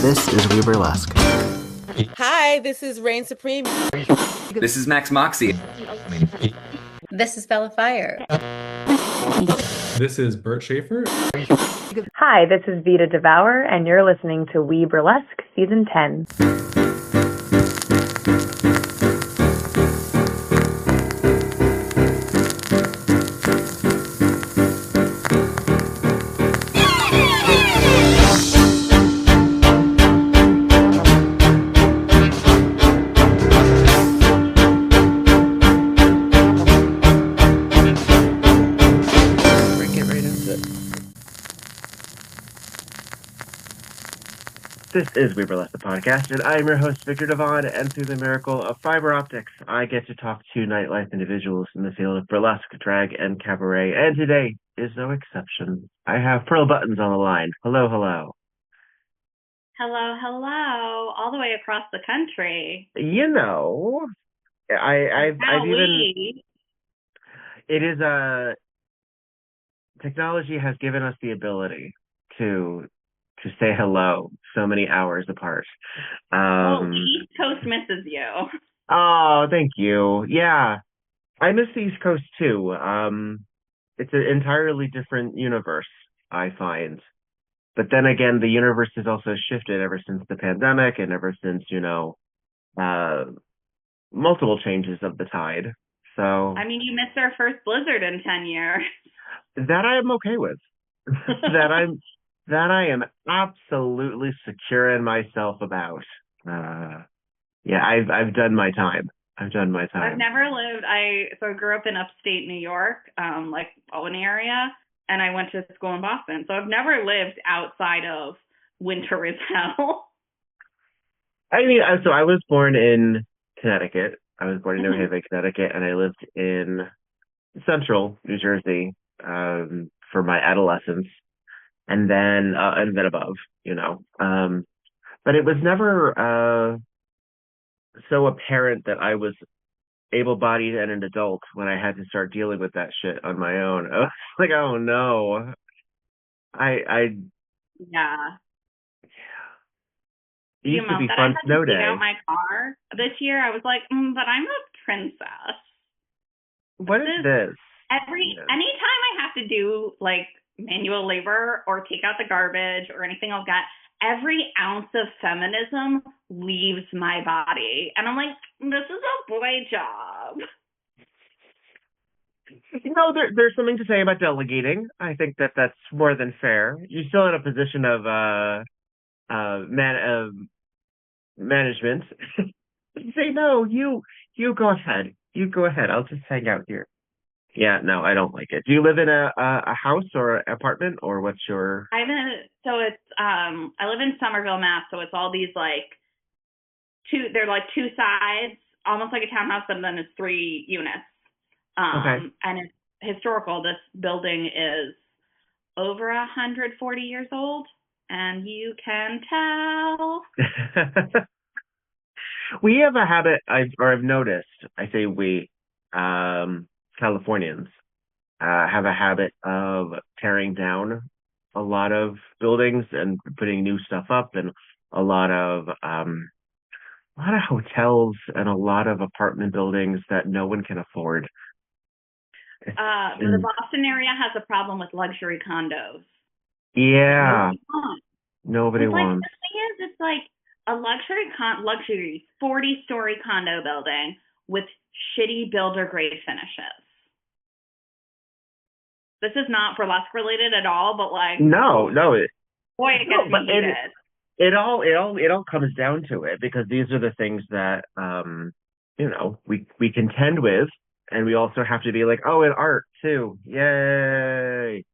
This is WeBurlesque. Hi, this is Reign Supreme. This is Max Moxie. This is Bella Fire. This is Bert Schaefer. Hi, this is Vita Devour, and you're listening to WeBurlesque Season 10. This is WeBurlesque, the podcast, and I'm your host, Viktor Devon, and through the miracle of fiber optics, I get to talk to nightlife individuals in the field of burlesque, drag, and cabaret, and today is no exception. I have Pearl Buttons on the line. Hello, hello. Hello, all the way across the country. You know, I've even... It is technology has given us the ability to say hello so many hours apart. Well, the East Coast misses you. Oh, thank you. Yeah, I miss the East Coast too. It's an entirely different universe, I find. But then again, the universe has also shifted ever since the pandemic and ever since, multiple changes of the tide. So I mean, you missed our first blizzard in 10 years. That I am okay with. That I am absolutely secure in myself about. Yeah, I've done my time. I've never lived. I grew up in upstate New York, like Albany area, and I went to school in Boston. So I've never lived outside of winter is hell. I mean, so I was born in Connecticut. I was born in New Haven, Connecticut, and I lived in central New Jersey for my adolescence. And then above, but it was never so apparent that I was able-bodied and an adult when I had to start dealing with that shit on my own. I was like, oh no, Yeah. It used to be fun snow day. I had to take out my car this year. I was like, but I'm a princess. What is this? Anytime I have to do like manual labor or take out the garbage or anything like that, every ounce of feminism leaves my body. And I'm like, this is a boy job. There's something to say about delegating. I think that's more than fair. You're still in a position of management. Say, no, you go ahead. You go ahead. I'll just hang out here. Yeah, no, I don't like it. Do you live in a house or an apartment, or what's your? I live in Somerville, Mass. So it's all these they're like two sides, almost like a townhouse, and then it's 3 units. Okay. And it's historical. This building is over 140 years old, and you can tell. We have a habit, I've noticed. I say we. Californians have a habit of tearing down a lot of buildings and putting new stuff up, and a lot of hotels and a lot of apartment buildings that no one can afford. The Boston area has a problem with luxury condos. Yeah, nobody wants. The thing is, it's like a luxury 40-story condo building with shitty builder grade finishes. This is not burlesque related at all, but like it gets me heated. It all comes down to it, because these are the things that we contend with, and we also have to be like, oh, in art too, yay.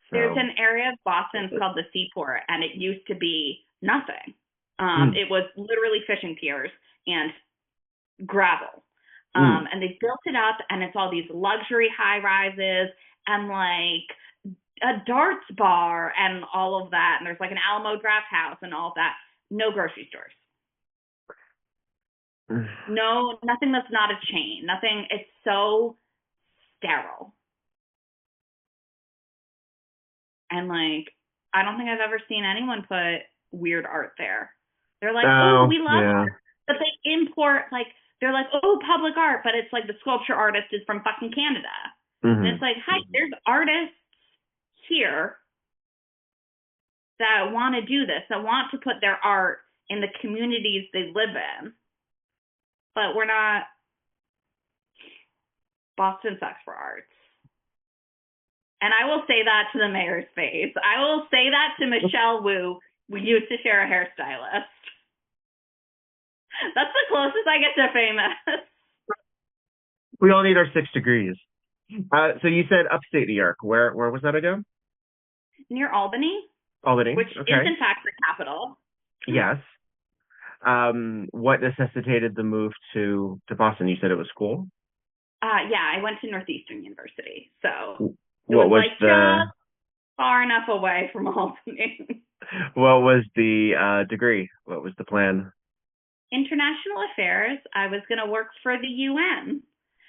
So, there's an area of Boston called the Seaport, and it used to be nothing. It was literally fishing piers and gravel. And they built it up, and it's all these luxury high rises and like a darts bar and all of that. And there's like an Alamo Draft House and all of that. No grocery stores. No, nothing that's not a chain. Nothing. It's so sterile. And like, I don't think I've ever seen anyone put weird art there. They're like, Oh, we love yeah. art. But they import, like, they're like, public art, but it's like the sculpture artist is from fucking Canada. Mm-hmm. And it's like, hi, there's artists here that want to do this, that want to put their art in the communities they live in. But we're not. Boston sucks for arts. And I will say that to the mayor's face. I will say that to Michelle Wu. We used to share a hairstylist. That's the closest I get to famous. We all need our 6 degrees. So you said upstate New York. Where was that again? Near Albany. Albany, which okay. is in fact the capital. Yes. What necessitated the move to Boston? You said it was school? Yeah, I went to Northeastern University, so what was like just far enough away from Albany. What was the degree? What was the plan? International affairs. I was going to work for the UN.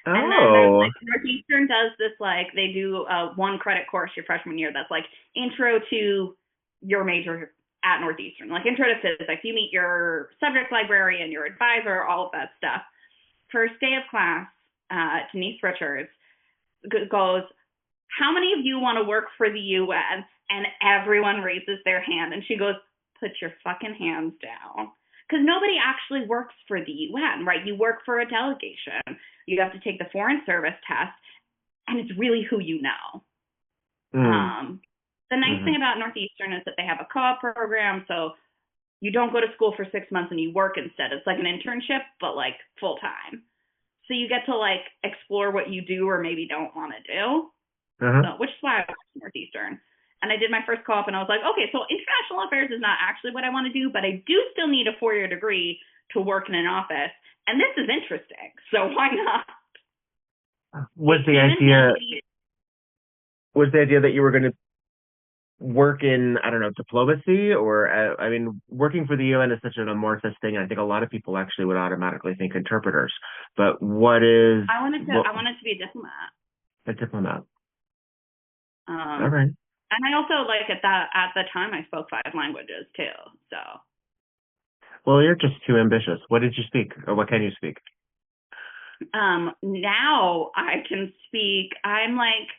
Oh. And then there's, like, Northeastern does this, like, they do a 1 credit course your freshman year that's like intro to your major at Northeastern, like intro to physics. You meet your subject librarian, your advisor, all of that stuff. First day of class, Denise Richards goes, how many of you want to work for the UN? And everyone raises their hand. And she goes, put your fucking hands down. Because nobody actually works for the UN, right? You work for a delegation. You have to take the Foreign Service test. And it's really who you know. The nice thing about Northeastern is that they have a co-op program. So you don't go to school for 6 months and you work instead. It's like an internship, but like full time. So you get to like explore what you do or maybe don't want to do, so, which is why I went to Northeastern. And I did my first co-op and I was like, okay, so international affairs is not actually what I want to do, but I do still need a 4-year degree to work in an office. And this is interesting. So why not? Was the idea that you were going to work in, I don't know, diplomacy or, I mean, working for the UN is such an amorphous thing. I think a lot of people actually would automatically think interpreters. But what is... I wanted to be a diplomat. A diplomat. All right. And I also, like, at the time, I spoke 5 languages, too, so... Well, you're just too ambitious. What did you speak, or what can you speak? Now I can speak, I'm like...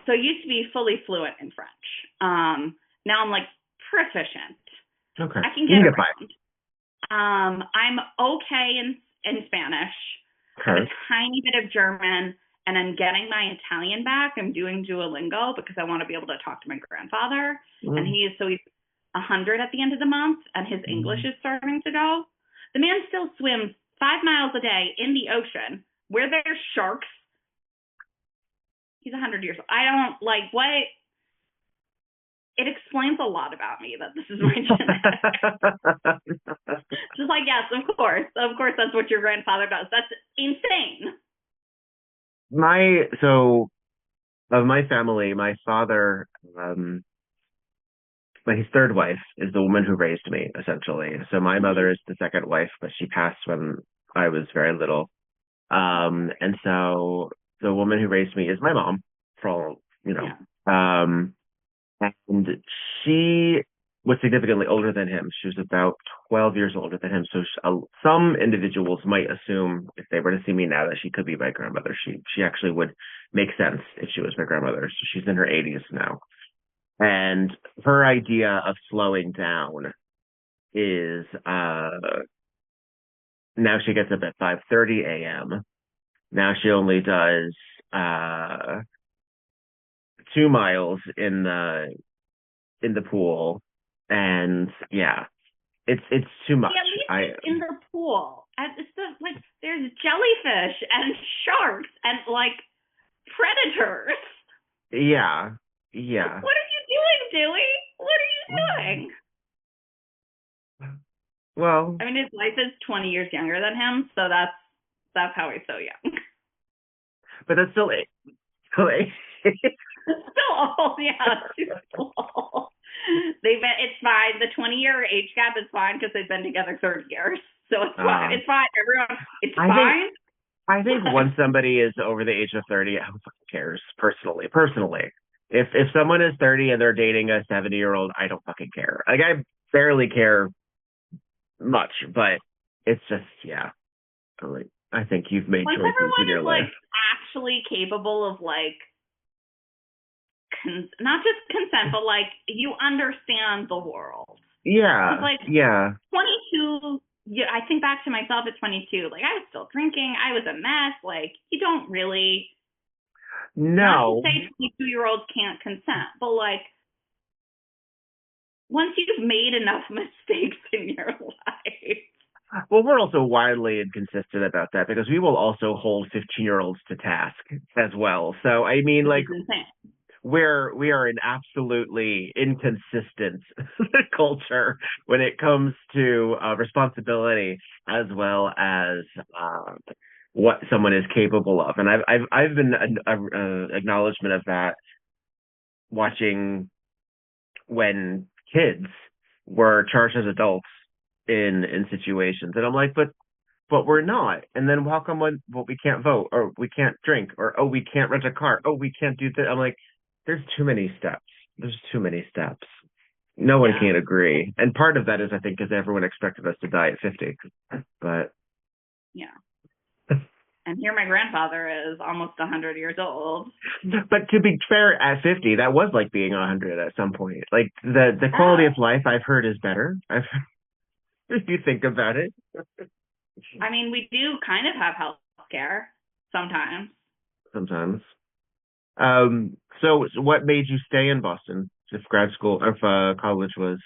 So I used to be fully fluent in French. Now I'm like proficient. Okay. I can get around. I'm okay in Spanish. I have a tiny bit of German, and I'm getting my Italian back. I'm doing Duolingo because I want to be able to talk to my grandfather. And he's 100 at the end of the month, and his English is starting to go. The man still swims 5 miles a day in the ocean where there's sharks. He's 100 years old. I don't like what it explains a lot about me that this is my genetics. Just like, yes, of course that's what your grandfather does. That's insane. Of my family, my father, his third wife is the woman who raised me, essentially. So my mother is the second wife, but she passed when I was very little. And so the woman who raised me is my mom, for all, you know. Yeah. And she was significantly older than him. She was about 12 years older than him. So some individuals might assume, if they were to see me now, that she could be my grandmother. She actually would make sense if she was my grandmother. So she's in her 80s now. And her idea of slowing down is now she gets up at 5:30 a.m. Now she only does 2 miles in the pool, and yeah, it's too much. Yeah, at least in the pool, it's like there's jellyfish and sharks and like predators. Yeah. What are you doing, Dewey? What are you doing? Well, I mean, his wife is 20 years younger than him, so that's how he's so young. But that's still it. Still old, yeah. Still old. It's fine. The 20-year age gap is fine because they've been together 30 years. So it's fine. It's fine. Everyone, it's fine. I think once somebody is over the age of 30, who fucking cares? Personally, if someone is 30 and they're dating a 70-year-old, I don't fucking care. Like barely care much, but it's just, yeah. Like, I think you've made Once choices in everyone your is life. like actually capable of like not just consent, but like you understand the world. Yeah. Like yeah. 22. Yeah, I think back to myself at 22. Like I was still drinking. I was a mess. Like you don't really. No. Not to say 22-year-olds can't consent, but like once you've made enough mistakes in your life. Well, we're also widely inconsistent about that because we will also hold 15-year-olds to task as well. So, I mean, like, we are an absolutely inconsistent culture when it comes to responsibility as well as what someone is capable of. And I've been an acknowledgement of that watching when kids were charged as adults in situations, and I'm like, but we're not. And then how come we can't vote, or we can't drink, or we can't rent a car, we can't do that? I'm like, there's too many steps. There's too many steps. No one can agree, and part of that is I think because everyone expected us to die at 50, but yeah. And here my grandfather is almost 100 years old. But to be fair, at 50, that was like being 100 at some point. Like the quality of life I've heard is better. If you think about it. I mean, we do kind of have health care sometimes. Sometimes. So what made you stay in Boston if grad school, if college was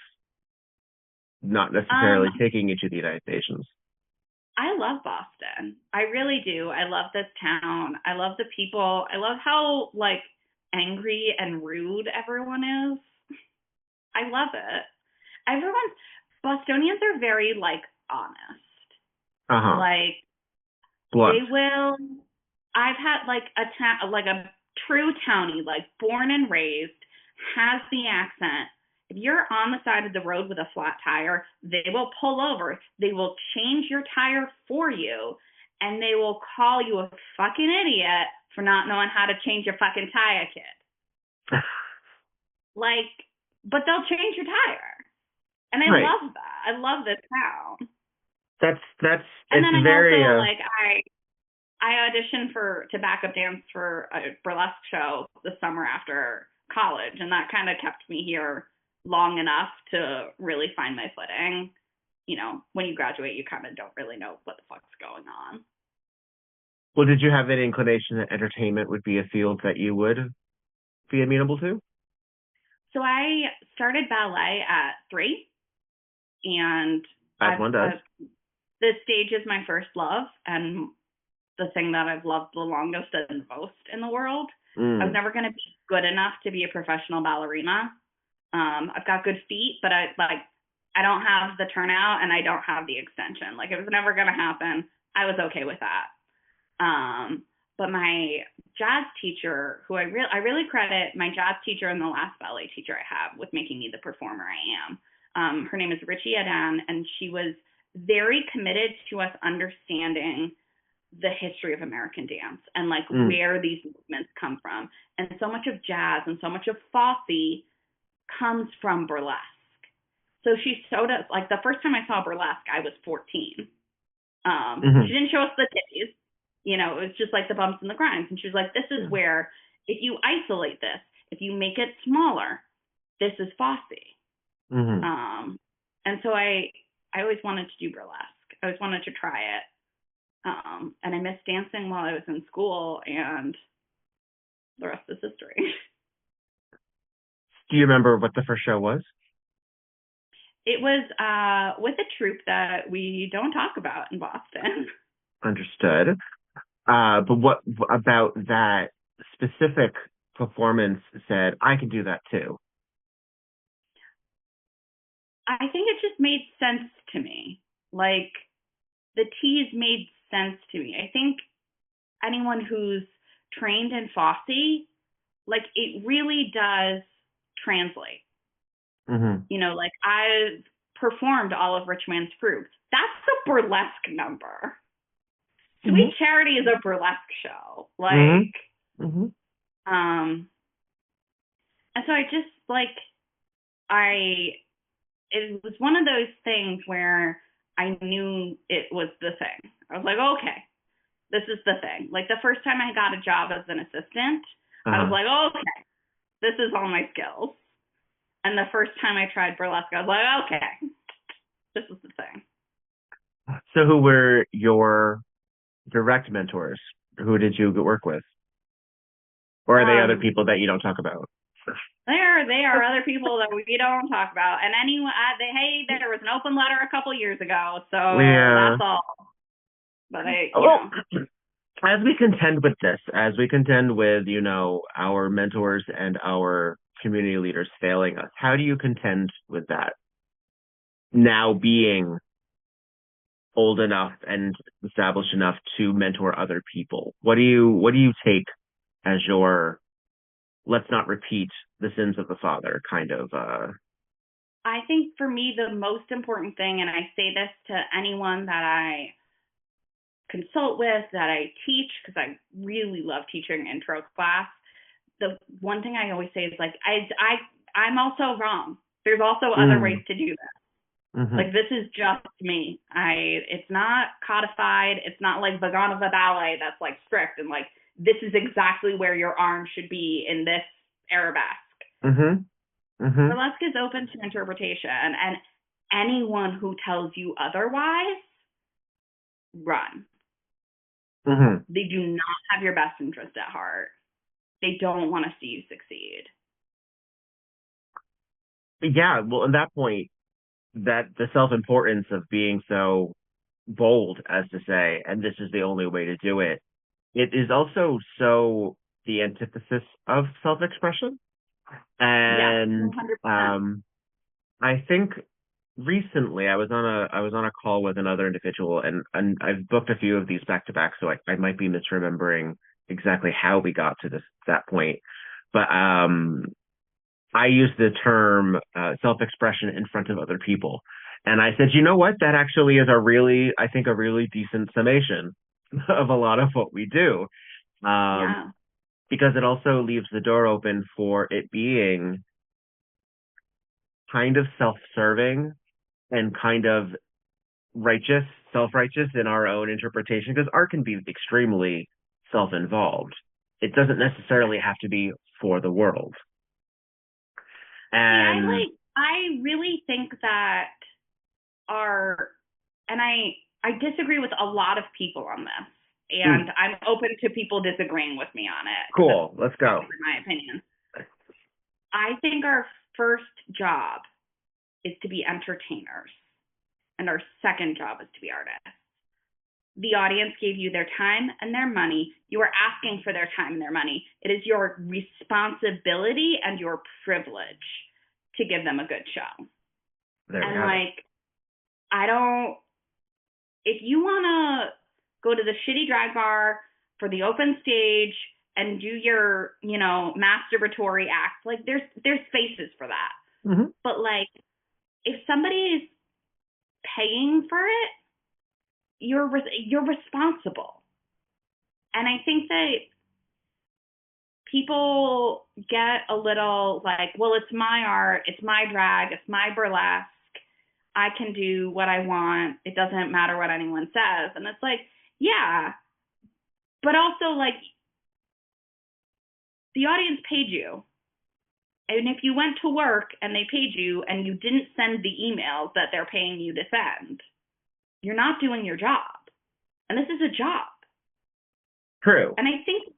not necessarily taking you to the United Nations? I love Boston. I really do. I love this town. I love the people. I love how like angry and rude everyone is. I love it. Bostonians are very like honest. Like Blunt. they will. I've had like a true townie, like born and raised, has the accent. If you're on the side of the road with a flat tire, they will pull over. They will change your tire for you, and they will call you a fucking idiot for not knowing how to change your fucking tire, kid. Like, but they'll change your tire, and I love that. I love this town. That's. And then I very. Also like I auditioned to backup dance for a burlesque show the summer after college, and that kind of kept me here long enough to really find my footing. You know, when you graduate, you kind of don't really know what the fuck's going on. Well, did you have any inclination that entertainment would be a field that you would be amenable to? So I started ballet at 3, and as one does. The stage is my first love, and the thing that I've loved the longest and most in the world. I was never going to be good enough to be a professional ballerina. I've got good feet, but I don't have the turnout and I don't have the extension. Like it was never going to happen. I was okay with that. But my jazz teacher, who I really credit my jazz teacher and the last ballet teacher I have with making me the performer I am. Her name is Richie Adan, and she was very committed to us understanding the history of American dance and like where these movements come from. And so much of jazz and so much of Fosse comes from burlesque. So she showed us, like the first time I saw burlesque, I was 14. She didn't show us the titties. You know, it was just like the bumps and the grinds. And she was like, this is where, if you isolate this, if you make it smaller, this is Fosse. And so I always wanted to do burlesque. I always wanted to try it. And I missed dancing while I was in school, and the rest is history. Do you remember what the first show was? It was with a troupe that we don't talk about in Boston. Understood. But what about that specific performance said, I can do that too? I think it just made sense to me. Like, the tease made sense to me. I think anyone who's trained in Fosse, like, it really does translate. You know, like, I've performed all of Rich Man's Fruit. That's a burlesque number. Sweet Charity is a burlesque show. Like, and so I just, like, I it was one of those things where I knew it was the thing. I was like, okay, this is the thing. Like the first time I got a job as an assistant, I was like, okay, this is all my skills. And the first time I tried burlesque, I was like, okay, this is the thing. So who were your direct mentors? Who did you work with? Or are they other people that you don't talk about? They are other people that we don't talk about. And anyway, there was an open letter a couple years ago, so that's all. But as we contend with this, as we contend with, our mentors and our community leaders failing us, how do you contend with that? Now being old enough and established enough to mentor other people, what do you take as your let's not repeat the sins of the father kind of I think for me the most important thing, and I say this to anyone that I consult with, that I teach, because I really love teaching intro class, the one thing I always say is like I'm also wrong. There's also other ways to do this. Like this is just me. It's not codified. It's not like Vagana ballet that's like strict and like this is exactly where your arm should be in this arabesque. Burlesque is open to interpretation, and anyone who tells you otherwise, run. They do not have your best interest at heart. They don't want to see you succeed. Yeah, well, at that point, that the self-importance of being so bold as to say, and this is the only way to do it, it is also so the antithesis of self-expression. And I think recently I was on a call with another individual, and I've booked a few of these back to back, so I might be misremembering exactly how we got to that point. But I used the term self-expression in front of other people. And I said, you know what? That actually is a really decent summation of a lot of what we do. Because it also leaves the door open for it being kind of self-serving and kind of self-righteous in our own interpretation, because art can be extremely self-involved. It doesn't necessarily have to be for the world. And I really think that I disagree with a lot of people on this, and I'm open to people disagreeing with me on it. Cool, let's go. My opinion. I think our first job is to be entertainers, and our second job is to be artists. The audience gave you their time and their money. You are asking for their time and their money. It is your responsibility and your privilege to give them a good show. If you want to go to the shitty drag bar for the open stage and do your, masturbatory act, like there's spaces for that. But like, if somebody is paying for it, you're responsible. And I think that people get a little like, well, it's my art, it's my drag, it's my burlesque, I can do what I want, it doesn't matter what anyone says. And it's like, yeah, but also like the audience paid you. And if you went to work and they paid you and you didn't send the emails that they're paying you to send, you're not doing your job. And this is a job. True. And I think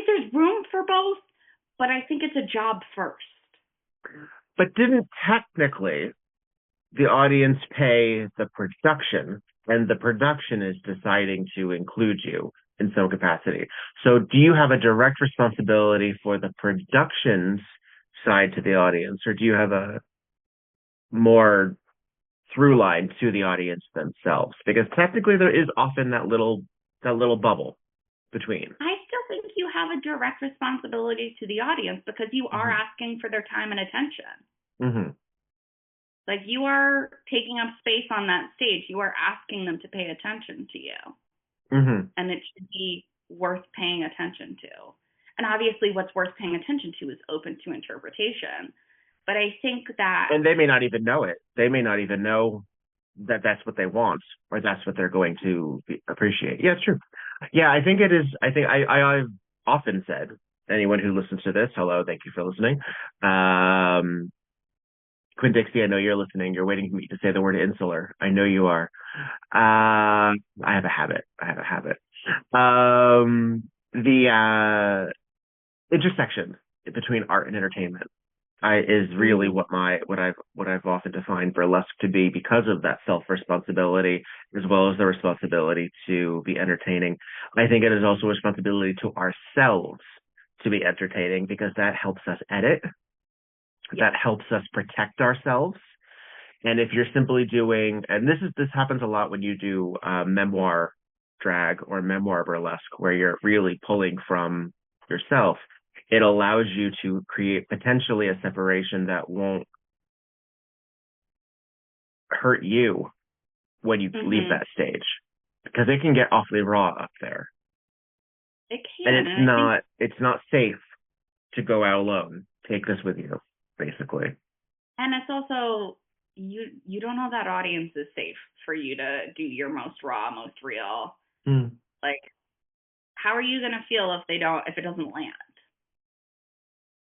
there's room for both, but I think it's a job first. But didn't technically the audience pay the production, and the production is deciding to include you in some capacity? So do you have a direct responsibility for the production's side to the audience, or do you have a more through line to the audience themselves? Because technically there is often that little bubble between. I still think you have a direct responsibility to the audience, because you are asking for their time and attention. Like, you are taking up space on that stage. You are asking them to pay attention to you. And it should be worth paying attention to. And obviously what's worth paying attention to is open to interpretation. But I think that, and they may not even know it. They may not even know that that's what they want or that's what they're going to appreciate. Yeah, it's true. Yeah, I think it is. I think I've often said, anyone who listens to this, hello, thank you for listening. Quinn Dixie, I know you're listening. You're waiting for me to say the word insular. I know you are. I have a habit. The intersection between art and entertainment is really what I've often defined burlesque to be, because of that self-responsibility as well as the responsibility to be entertaining. I think it is also a responsibility to ourselves to be entertaining, because that helps us edit. That helps us protect ourselves. And if you're simply doing, and this happens a lot when you do memoir drag or memoir burlesque, where you're really pulling from yourself, it allows you to create potentially a separation that won't hurt you when you leave that stage, because it can get awfully raw up there. It can. And it's not safe to go out alone. Take this with you, basically. And it's also, you don't know that audience is safe for you to do your most raw, most real. Like, how are you going to feel if it doesn't land?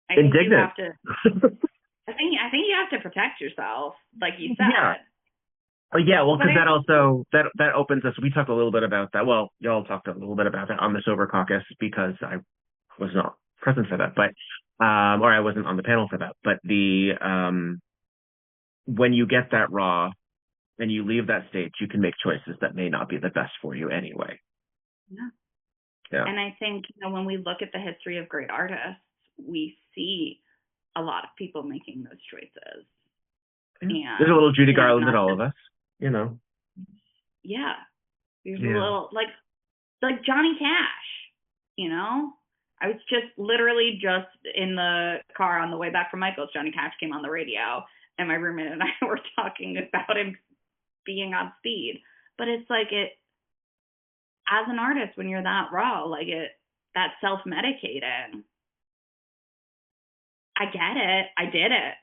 I think indignant. You have to, I think you have to protect yourself, like you said. Yeah. Yeah, well, because that also that opens us. We talked a little bit about that. Well, y'all talked a little bit about that on the Sober Caucus, because I was not present for that, but or I wasn't on the panel for that. But when you get that raw and you leave that stage, you can make choices that may not be the best for you anyway. Yeah. And I think, when we look at the history of great artists, we see a lot of people making those choices. And there's a little Judy Garland in all of us, Yeah. There's a little, like Johnny Cash, I was literally just in the car on the way back from Michael's. Johnny Cash came on the radio, and my roommate and I were talking about him being on speed. But it's like, as an artist, when you're that raw, that self-medicating, I get it. I did it.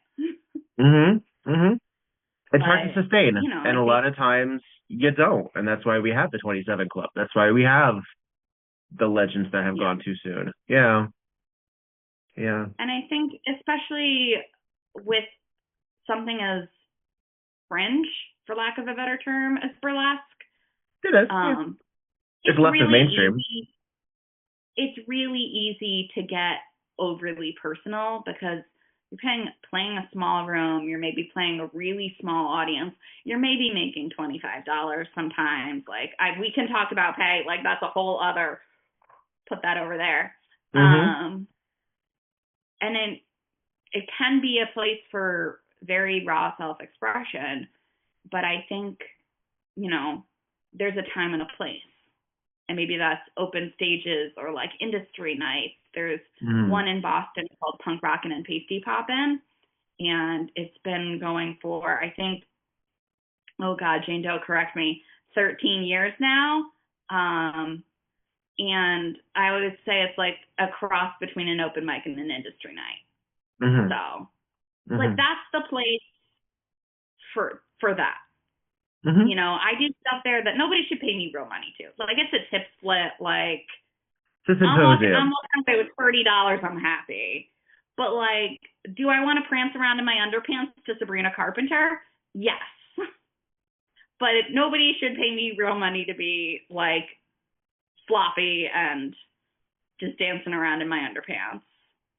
It's hard to sustain, and a lot of times you don't, and that's why we have the 27 Club. That's why we have the legends that have gone too soon. Yeah. And I think, especially with something as fringe, for lack of a better term, as burlesque, it is. It's left of mainstream. It's really easy to get overly personal, because you're playing a small room, you're maybe playing a really small audience, you're maybe making $25 sometimes. We can talk about pay, that's a whole other, put that over there. And then it can be a place for very raw self-expression, but I think, there's a time and a place. And maybe that's open stages or industry nights. There's one in Boston called Punk Rockin' and Pasty Poppin', and it's been going for, I think, oh God, Jane Doe, correct me, 13 years now. And I always say it's like a cross between an open mic and an industry night. So, that's the place for that. I do stuff there that nobody should pay me real money to. It's a tip split. It's a symposium. I'm walking away with $30. I'm happy. But do I want to prance around in my underpants to Sabrina Carpenter? Yes. But nobody should pay me real money to be sloppy and just dancing around in my underpants.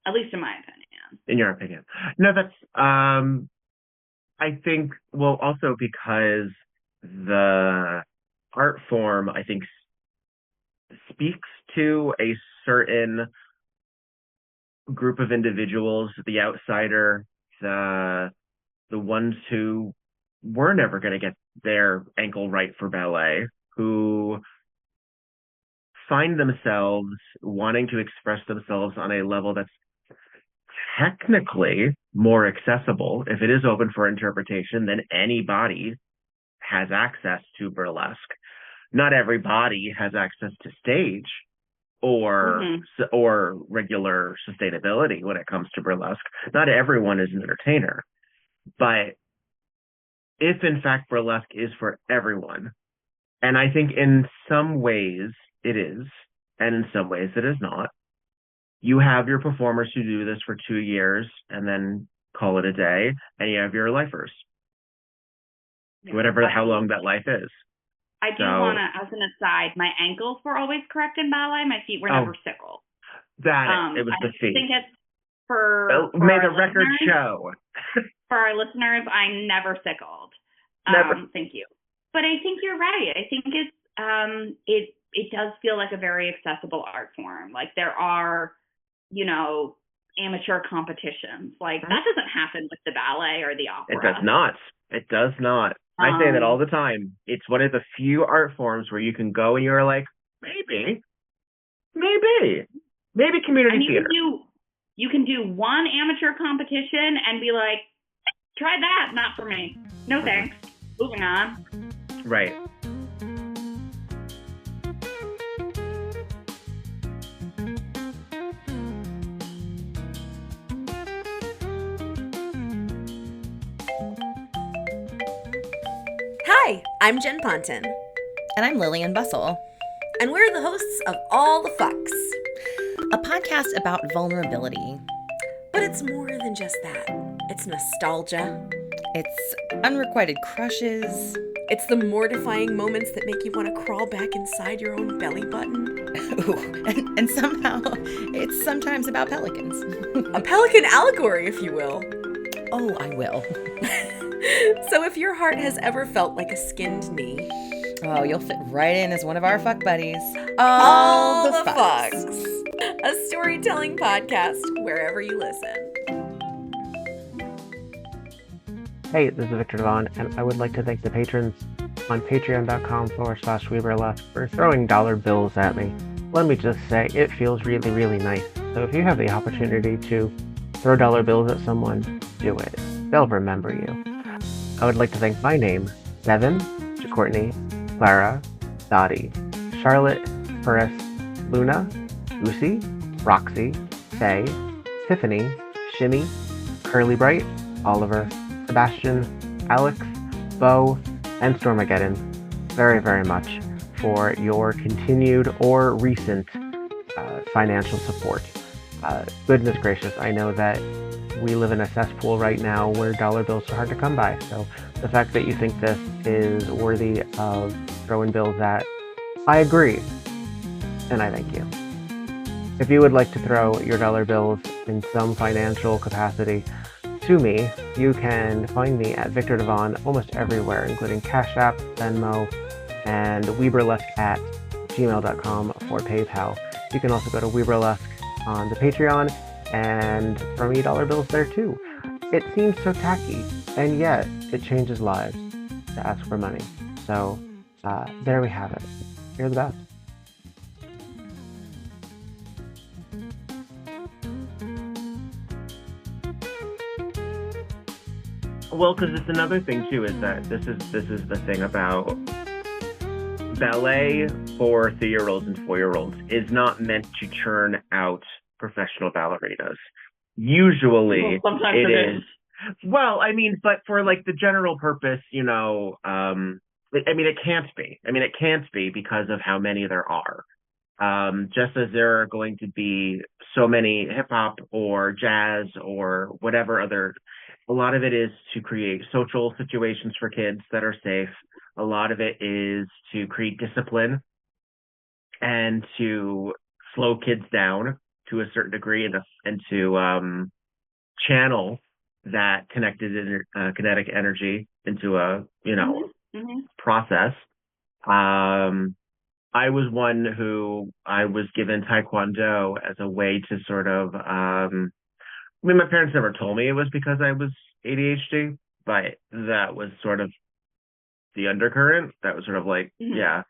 At least in my opinion. In your opinion. No, that's I think, well, also because the art form, I think, speaks to a certain group of individuals, the outsider, the ones who were never going to get their ankle right for ballet, who find themselves wanting to express themselves on a level that's technically more accessible. If it is open for interpretation, then anybody has access to burlesque. Not everybody has access to stage, or regular sustainability when it comes to burlesque. Not everyone is an entertainer, but if in fact burlesque is for everyone, and I think in some ways it is, and in some ways it is not. You have your performers who do this for 2 years and then call it a day, and you have your lifers, how long that life is. I do want to, as an aside, my ankles were always correct in ballet. My feet were never sickled. It was the feet. I think it's for may the record show. For our listeners, I'm never sickled. Never. Thank you. But I think you're right. I think it's it does feel like a very accessible art form. Like there are, amateur competitions. Like that doesn't happen with the ballet or the opera. It does not. It does not. I say that all the time. It's one of the few art forms where you can go and you're like, maybe community theater. You can do one amateur competition and be like, try that, not for me. No thanks. Moving on. Right. Hi, I'm Jen Ponton. And I'm Lillian Bustle. And we're the hosts of All the Fucks, a podcast about vulnerability. But it's more than just that. It's nostalgia. It's unrequited crushes. It's the mortifying moments that make you want to crawl back inside your own belly button. Ooh, and somehow it's sometimes about pelicans. A pelican allegory, if you will. Oh, I will. So if your heart has ever felt like a skinned knee, oh, you'll fit right in as one of our fuck buddies. All the Fucks. A storytelling podcast wherever you listen. Hey, this is Viktor Devon, and I would like to thank the patrons on patreon.com/WeBurlesque for throwing dollar bills at me. Let me just say, it feels really, really nice. So if you have the opportunity to throw dollar bills at someone, do it. They'll remember you. I would like to thank my name, Devin, Courtney, Clara, Dottie, Charlotte, Ferris, Luna, Lucy, Roxy, Faye, Tiffany, Shimmy, Curly Bright, Oliver, Sebastian, Alex, Bo, and Stormageddon very, very much for your continued or recent financial support. Goodness gracious, I know that we live in a cesspool right now where dollar bills are hard to come by, so the fact that you think this is worthy of throwing bills at, I agree, and I thank you. If you would like to throw your dollar bills in some financial capacity to me, you can find me at Viktor Devon almost everywhere, including Cash App, Venmo, and WeBurlesque at gmail.com for PayPal. You can also go to WeBurlesque on the Patreon and throw me dollar bills there too. It seems so tacky, and yet it changes lives to ask for money. So there we have it. You're the best. Well, because it's another thing too, is that this is the thing about ballet for 3-year-olds and 4-year-olds is not meant to churn out professional ballerinas. Usually, sometimes it is. Well, I mean, but for like the general purpose, it can't be. It can't be because of how many there are. Just as there are going to be so many hip hop or jazz or whatever other. A lot of it is to create social situations for kids that are safe. A lot of it is to create discipline and to slow kids down to a certain degree and to channel that kinetic energy into a process. I was one who I was given Taekwondo as a way to sort of my parents never told me it was because I was ADHD, but that was sort of the undercurrent. That was sort of like, yeah.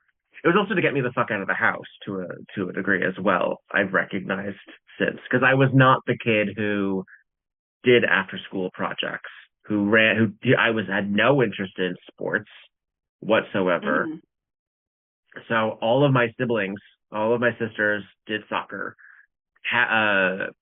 It was also to get me the fuck out of the house to a degree as well. I've recognized since, because I was not the kid who did after school projects, had no interest in sports whatsoever. So all of my siblings All of my sisters did soccer,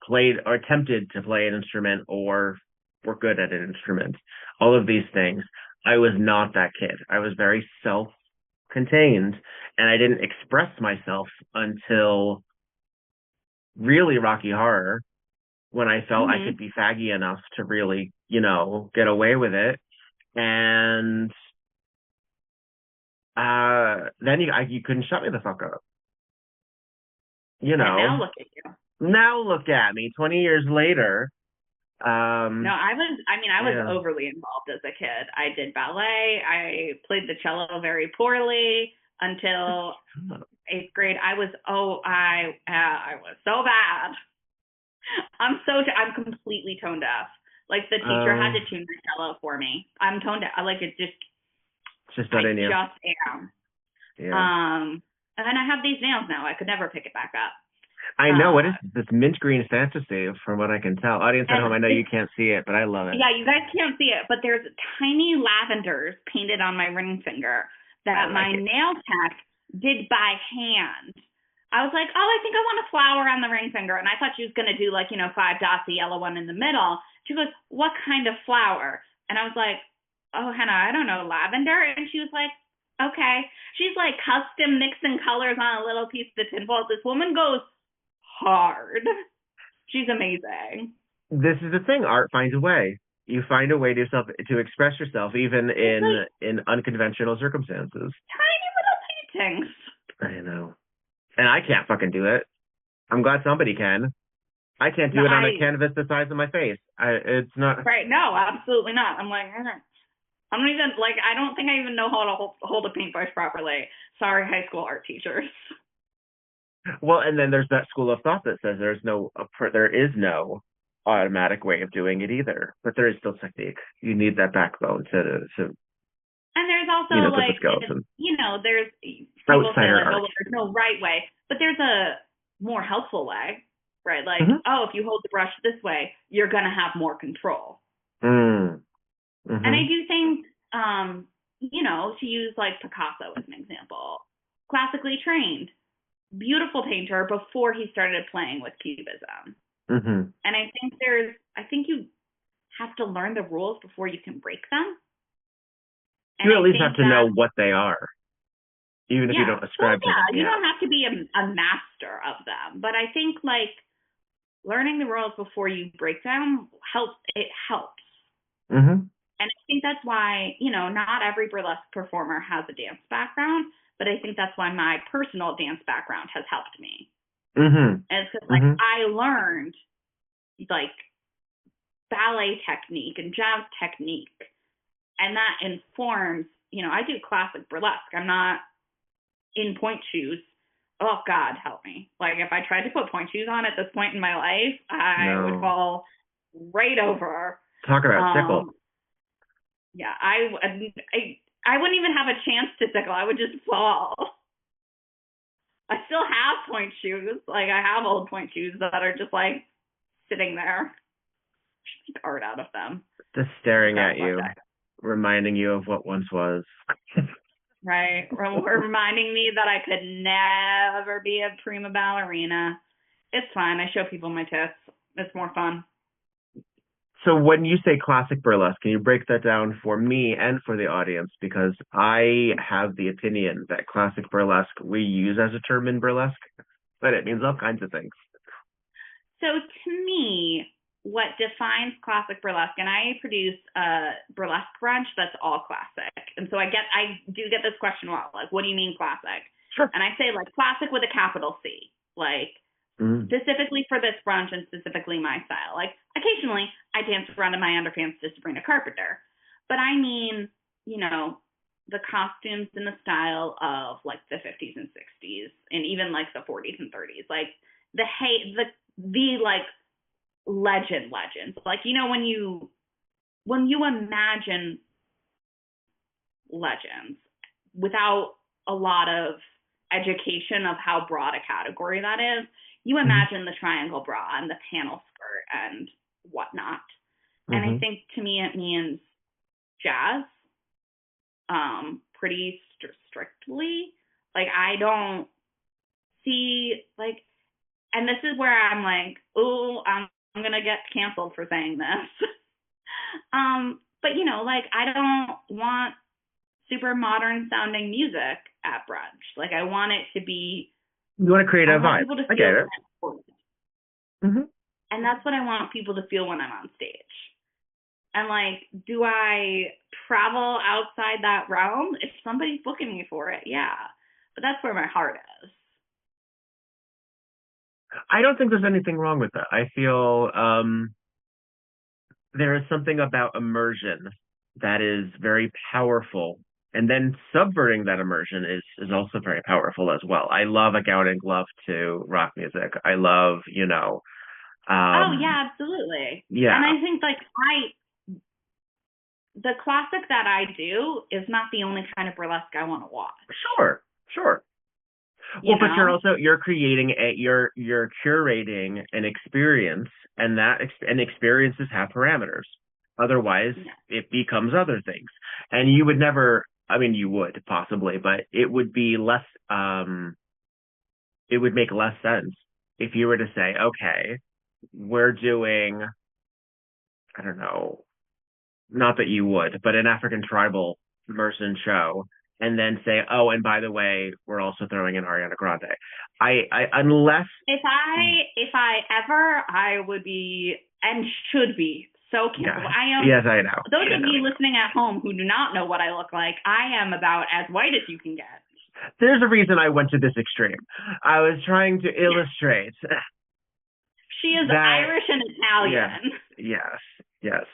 played or attempted to play an instrument or were good at an instrument. All of these things. I was not that kid. I was very self-contained, and I didn't express myself until really Rocky Horror, when I felt I could be faggy enough to really, get away with it. And then you couldn't shut me the fuck up. And now look at you. Now look at me, 20 years later. No, I was overly involved as a kid. I did ballet. I played the cello very poorly until 8th grade. I was so bad. I'm completely tone deaf. Like, the teacher had to tune the cello for me. I'm tone deaf. Like, it's just not in you. I just am. Yeah. And I have these nails now. I could never pick it back up. I know. What is this mint green fantasy, from what I can tell? Audience at home, I know you can't see it, but I love it. Yeah, you guys can't see it, but there's tiny lavenders painted on my ring finger that my nail tech did by hand. I was like, I think I want a flower on the ring finger. And I thought she was going to do 5 dots, the yellow one in the middle. She goes, what kind of flower? And I was like, oh, Hannah, I don't know, lavender. And she was like, okay. She's like custom mixing colors on a little piece of tinfoil. This woman goes hard. She's amazing. This is the thing. Art finds a way. You find a way to express yourself, even in unconventional circumstances. Tiny little paintings. I know. And I can't fucking do it. I'm glad somebody can. I can't do it on a canvas the size of my face. It's not... Right, no, absolutely not. I'm like, I'm not even, I don't think I even know how to hold a paintbrush properly. Sorry, high school art teachers. Well, and then there's that school of thought that says there is no automatic way of doing it either. But there is still technique. You need that backbone to and there's also there's people say there's no right way, but there's a more helpful way, right? Like, if you hold the brush this way, you're gonna have more control. And I do think, to use Picasso as an example, classically trained, beautiful painter before he started playing with cubism. And I think you have to learn the rules before you can break them. You at least have to know what they are, even if you don't ascribe to them. You don't have to be a master of them. But I think, learning the rules before you break them helps. And I think that's why, not every burlesque performer has a dance background, but I think that's why my personal dance background has helped me. And it's because, I learned, ballet technique and jazz technique. And that informs, I do classic burlesque. I'm not in pointe shoes. Oh, God, help me. If I tried to put pointe shoes on at this point in my life, I would fall right over. Talk about tickle. Yeah, I wouldn't even have a chance to tickle. I would just fall. I still have pointe shoes. I have old pointe shoes that are just, sitting there. Just art out of them. Just staring at you. Reminding you of what once was. Right. Reminding me that I could never be a prima ballerina. It's fine. I show people my tits. It's more fun. So when you say classic burlesque, can you break that down for me and for the audience? Because I have the opinion that classic burlesque we use as a term in burlesque, but it means all kinds of things. So to me, what defines classic burlesque, and I produce a burlesque brunch that's all classic. And so I do get this question a lot, what do you mean classic? Sure. And I say classic with a capital C, specifically for this brunch and specifically my style. Occasionally I dance around in my underpants to Sabrina Carpenter, but I mean, the costumes and the style of the 50s and 60s and even the 40s and 30s, the legends, when you imagine legends without a lot of education of how broad a category that is, you imagine the triangle bra and the panel skirt and whatnot. And I think to me it means jazz, pretty strictly. I don't see, like, and this is where I'm like, oh, I'm going to get canceled for saying this. But, you know, like, I don't want super modern sounding music at brunch. Like, I want it to be. You want to create a vibe. I get it. Mm-hmm. And that's what I want people to feel when I'm on stage. And, like, do I travel outside that realm? If somebody's booking me for it, yeah. But that's where my heart is. I don't think there's anything wrong with that. I feel there is something about immersion that is very powerful. And then subverting that immersion is also very powerful as well. I love a gown and glove to rock music. I love, you know. Oh, yeah, absolutely. Yeah. And I think, like, the classic that I do is not the only kind of burlesque I want to watch. Sure. Well, but you're creating you're curating an experience, and and experiences have parameters. Otherwise, it becomes other things. And you would never, I mean, you would possibly, but it would be less, it would make less sense if you were to say, okay, we're doing, I don't know, not that you would, but an African tribal immersion show, and then say, oh, and by the way, we're also throwing in Ariana Grande. Unless if I ever, I would be and should be so careful. Yeah. Yes, I know. Those of you listening at home who do not know what I look like, I am about as white as you can get. There's a reason I went to this extreme. I was trying to illustrate. She is Irish and Italian. Yes.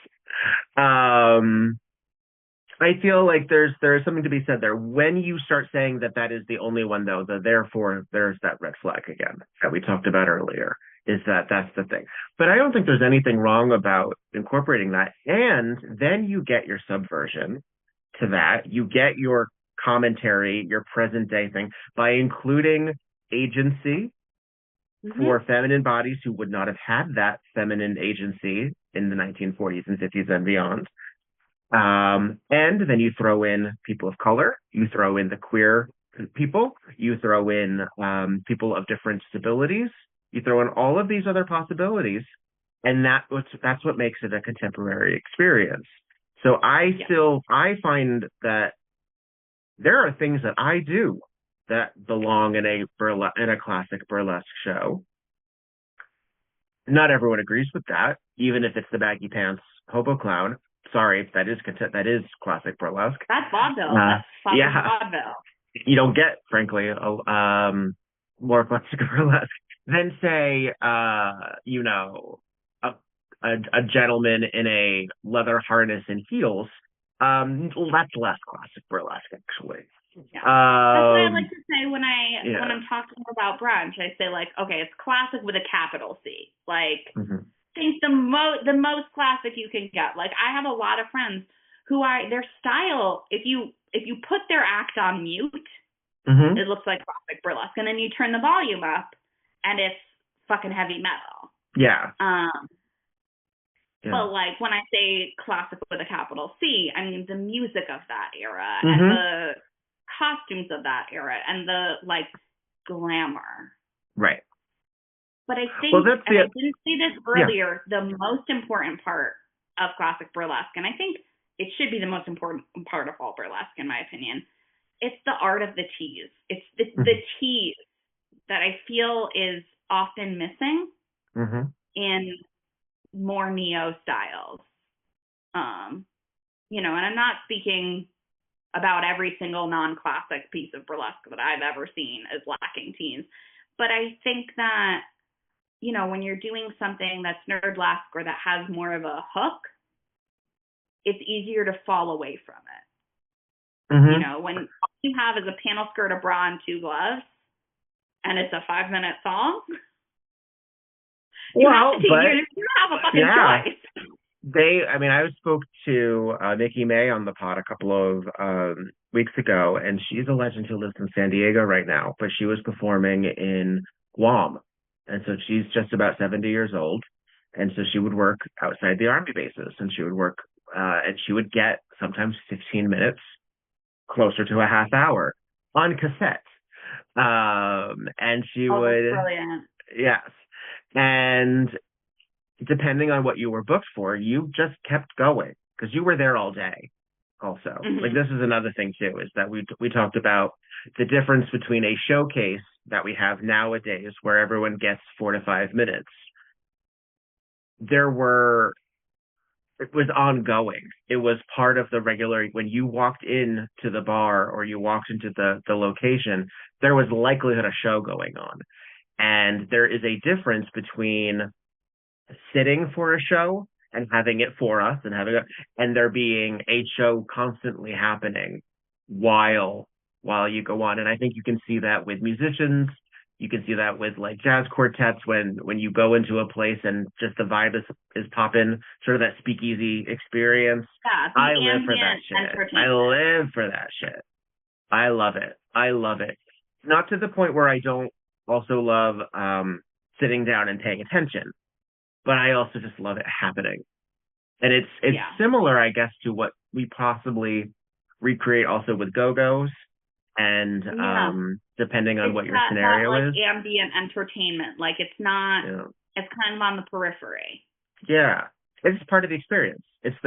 I feel like there's something to be said there. When you start saying that is the only one, though, therefore there's that red flag again that we talked about earlier, is that's the thing. But I don't think there's anything wrong about incorporating that. And then you get your subversion to that. You get your commentary, your present day thing, by including agency for feminine bodies who would not have had that feminine agency in the 1940s and 50s and beyond. And then you throw in people of color, you throw in the queer people, you throw in people of different disabilities, you throw in all of these other possibilities, and that's what makes it a contemporary experience. So I find that there are things that I do that belong in a classic burlesque show. Not everyone agrees with that, even if it's the baggy pants hobo clown. Sorry, that is classic burlesque. That's vaudeville. That's vaudeville. You don't get, frankly, more classic burlesque than say, you know, a gentleman in a leather harness and heels. That's less classic burlesque, actually. Yeah. That's what I like to say when I'm talking about brunch. I say, like, okay, it's classic with a capital C. Like, think the most classic you can get. Like, I have a lot of friends who their style, if you put their act on mute, it looks like classic burlesque, and then you turn the volume up, and it's fucking heavy metal. Yeah. But, like, when I say classic with a capital C, I mean the music of that era and the costumes of that era and the, like, glamour. Right. But I think, I didn't say this earlier, the most important part of classic burlesque, and I think it should be the most important part of all burlesque, in my opinion, it's the art of the tease. It's the tease that I feel is often missing in more neo styles. You know, and I'm not speaking about every single non-classic piece of burlesque that I've ever seen as lacking tease. But I think that, you know, when you're doing something that's nerdlesque or that has more of a hook, it's easier to fall away from it. You know, when all you have is a panel skirt, a bra, and 2 gloves, and it's a 5-minute song, you have a fucking choice. I spoke to Nikki May on the pod a couple of weeks ago, and she's a legend who lives in San Diego right now, but she was performing in Guam. And so she's just about 70 years old. And so she would work outside the Army bases, and she would work, and she would get sometimes 15 minutes, closer to a half hour on cassette. And she Oh, would, that's brilliant. yes. And depending on what you were booked for, you just kept going because you were there all day. Also, like this is another thing too, is that we talked about the difference between a showcase that we have nowadays, where everyone gets 4 to 5 minutes. It was ongoing. It was part of the regular, when you walked in to the bar or you walked into the location, there was likelihood a show going on. And there is a difference between sitting for a show and having it for us and there being a show constantly happening while you go on. And I think you can see that with musicians. You can see that with like jazz quartets when you go into a place and just the vibe is popping, sort of that speakeasy experience. Yeah, I live for that shit. I live for that shit. I love it. I love it. Not to the point where I don't also love sitting down and paying attention, but I also just love it happening. And it's similar, I guess, to what we possibly recreate also with go-go's. And depending on what your scenario is, ambient entertainment, like it's not, it's kind of on the periphery. Yeah, it's part of the experience. It's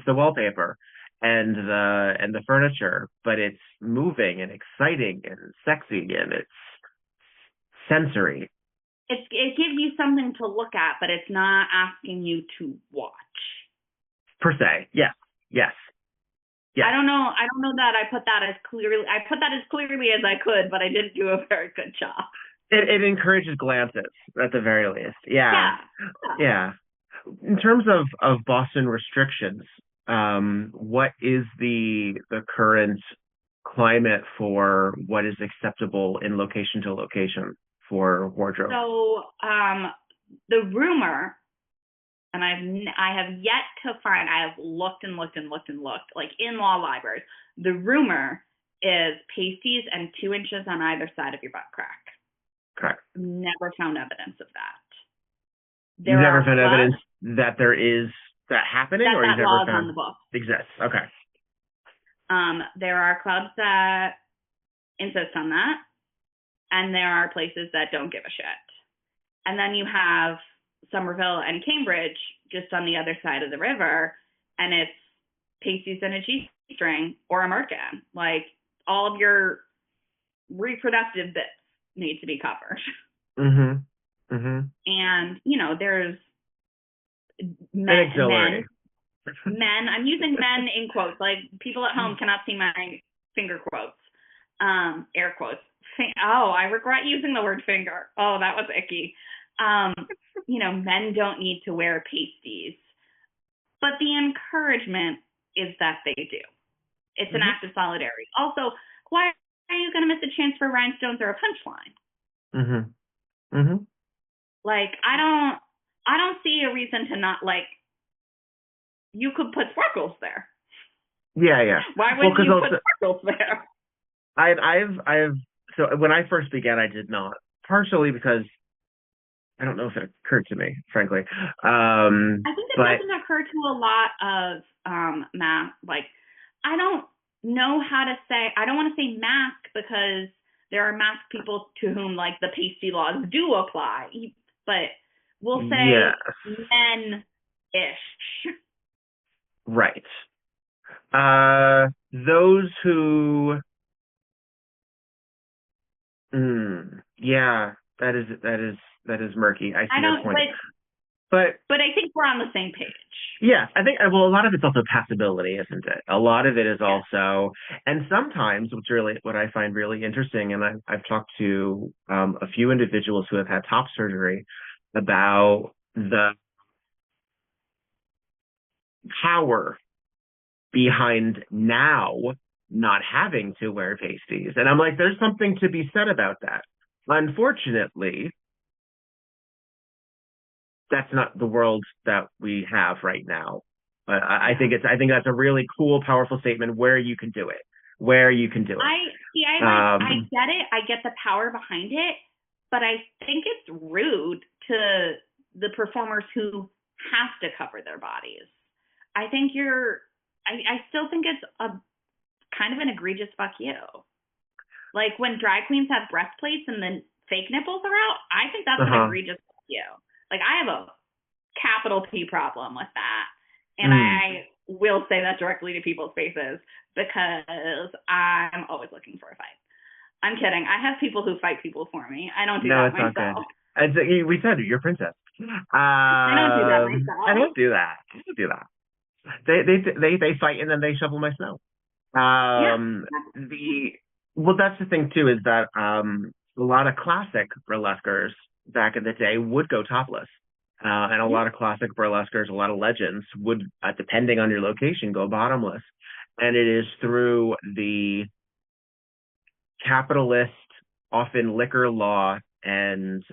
the wallpaper and the furniture, but it's moving and exciting and sexy and it's sensory. It gives you something to look at, but it's not asking you to watch. Per se, yes. Yeah. I don't know that I put that as clearly as I could, but I didn't do a very good job. It encourages glances at the very least. Yeah. In terms of Boston restrictions, what is the current climate for what is acceptable in location to location for wardrobe? So the rumor, and I have yet to find, I have looked, like in law libraries, the rumor is pasties and 2 inches on either side of your butt crack. Correct. Never found evidence of that. You've never found evidence that there is that happening, or you've never found on the book exists? Okay. There are clubs that insist on that, and there are places that don't give a shit. And then you have Somerville and Cambridge just on the other side of the river, and it's pasties and a G-string or a merkin. Like, all of your reproductive bits need to be covered. And there's men, I'm using men in quotes, like people at home cannot see my finger quotes, air quotes. I regret using the word finger. Oh, that was icky. Men don't need to wear pasties, but the encouragement is that they do. It's an act of solidarity. Also, why are you going to miss a chance for rhinestones or a punchline? Like, I don't see a reason to not, like, you could put sparkles there. Yeah. Why wouldn't you put sparkles there? I've so when I first began, I did not, partially because I don't know if it occurred to me, frankly. I think it doesn't occur to a lot of math. Like, I don't know how to say, I don't want to say mask because there are mask people to whom, like, the pasty laws do apply. But we'll say men-ish. Right. Those who, that is murky. I see your point. But I think we're on the same page. Yeah, I think, well, a lot of it's also passability, isn't it? A lot of it is also, and sometimes what I find really interesting, and I've talked to a few individuals who have had top surgery about the power behind now not having to wear pasties. And I'm like, there's something to be said about that. Unfortunately, that's not the world that we have right now. But I think that's a really cool, powerful statement where you can do it. I get it. I get the power behind it, but I think it's rude to the performers who have to cover their bodies. I still think it's a kind of an egregious fuck you. Like when drag queens have breastplates and then fake nipples are out, I think that's an egregious issue. Like I have a capital P problem with that. And I will say that directly to people's faces because I'm always looking for a fight. I'm kidding. I have people who fight people for me. I don't do that myself. Not good. We said you're a princess. I don't do that myself. I don't do that. I don't do that. They fight and then they shovel my snow. That's the thing too, is that a lot of classic burlesquers back in the day would go topless. And a lot of classic burlesquers, a lot of legends would, depending on your location, go bottomless. And it is through the capitalist, often liquor law and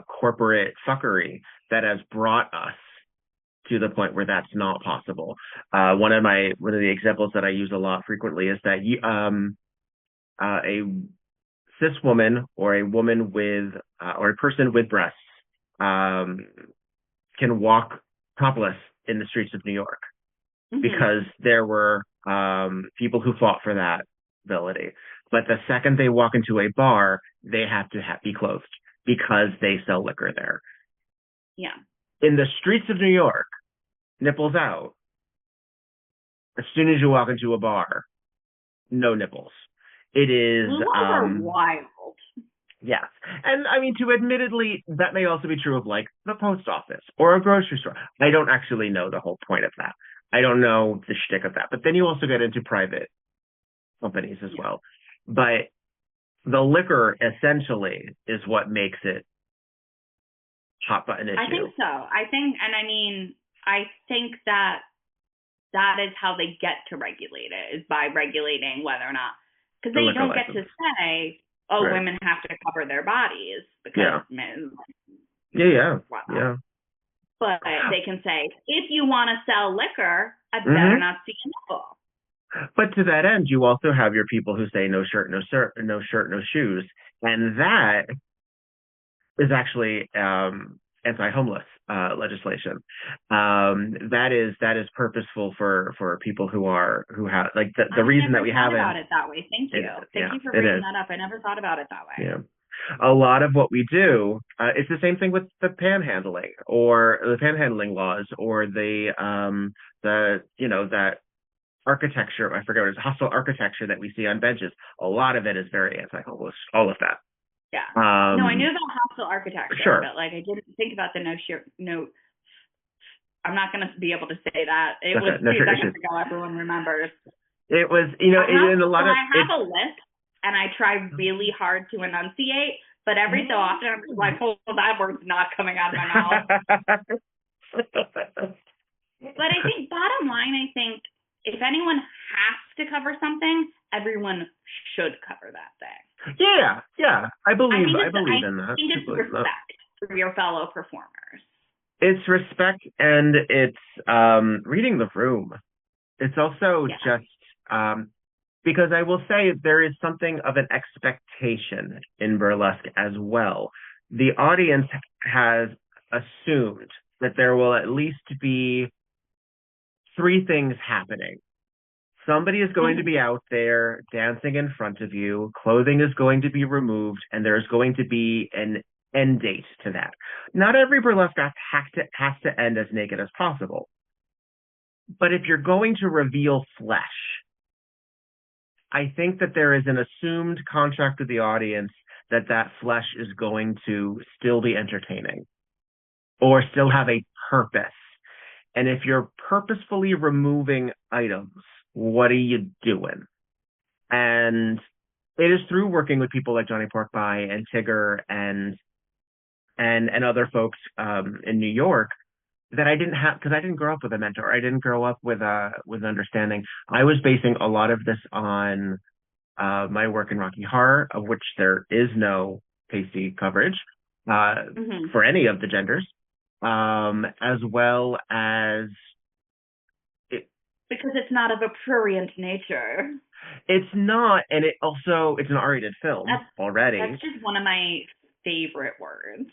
corporate fuckery that has brought us to the point where that's not possible. One of the examples that I use a lot frequently is that a cis woman or a woman with or a person with breasts can walk topless in the streets of New York because there were people who fought for that ability. But the second they walk into a bar, they have to be clothed because they sell liquor there. Yeah. In the streets of New York, nipples out. As soon as you walk into a bar, no nipples. It is wild. Yes. And I mean, admittedly, that may also be true of like the post office or a grocery store. I don't actually know the whole point of that. I don't know the shtick of that. But then you also get into private companies as well. But the liquor essentially is what makes it hot button issue. I think so. I think that is how they get to regulate it, is by regulating whether or not, because they don't get to say, women have to cover their bodies because men. Yeah. But they can say, if you want to sell liquor, I better not see a nipple. But to that end, you also have your people who say no shirt, no shoes, and that is actually anti-homeless legislation. That is purposeful for people who have like the reason that we have it. I never thought about it that way. Thank you. Thank you for bringing that up. I never thought about it that way. Yeah. A lot of what we do, it's the same thing with the panhandling or the panhandling laws or that architecture. I forget what it is, hostile architecture that we see on benches. A lot of it is very anti-homeless. All of that. Yeah. No, I knew about hostile architecture, but like I didn't think about the no. I'm not going to be able to say that. It was 2 seconds ago. Everyone remembers. It was, in a lot of. I have a list, and I try really hard to enunciate, but every so often I'm just like, oh, that word's not coming out of my mouth. But I think bottom line, if anyone has to cover something, everyone should cover that thing. Yeah. I believe in that. I think it's respect for your fellow performers. It's respect, and it's reading the room. It's also just because I will say there is something of an expectation in burlesque as well. The audience has assumed that there will at least be 3 things happening. Somebody is going to be out there dancing in front of you, clothing is going to be removed, and there's going to be an end date to that. Not every burlesque act has to end as naked as possible. But if you're going to reveal flesh, I think that there is an assumed contract with the audience that flesh is going to still be entertaining or still have a purpose. And if you're purposefully removing items, what are you doing? And it is through working with people like Johnny Porkpie and Tigger and other folks in New York that I didn't have, because I didn't grow up with a mentor. I didn't grow up with understanding. I was basing a lot of this on my work in Rocky Horror, of which there is no pasty coverage for any of the genders, as well as because it's not of a prurient nature. It's not, and it's an R-rated film already. That's just one of my favorite words.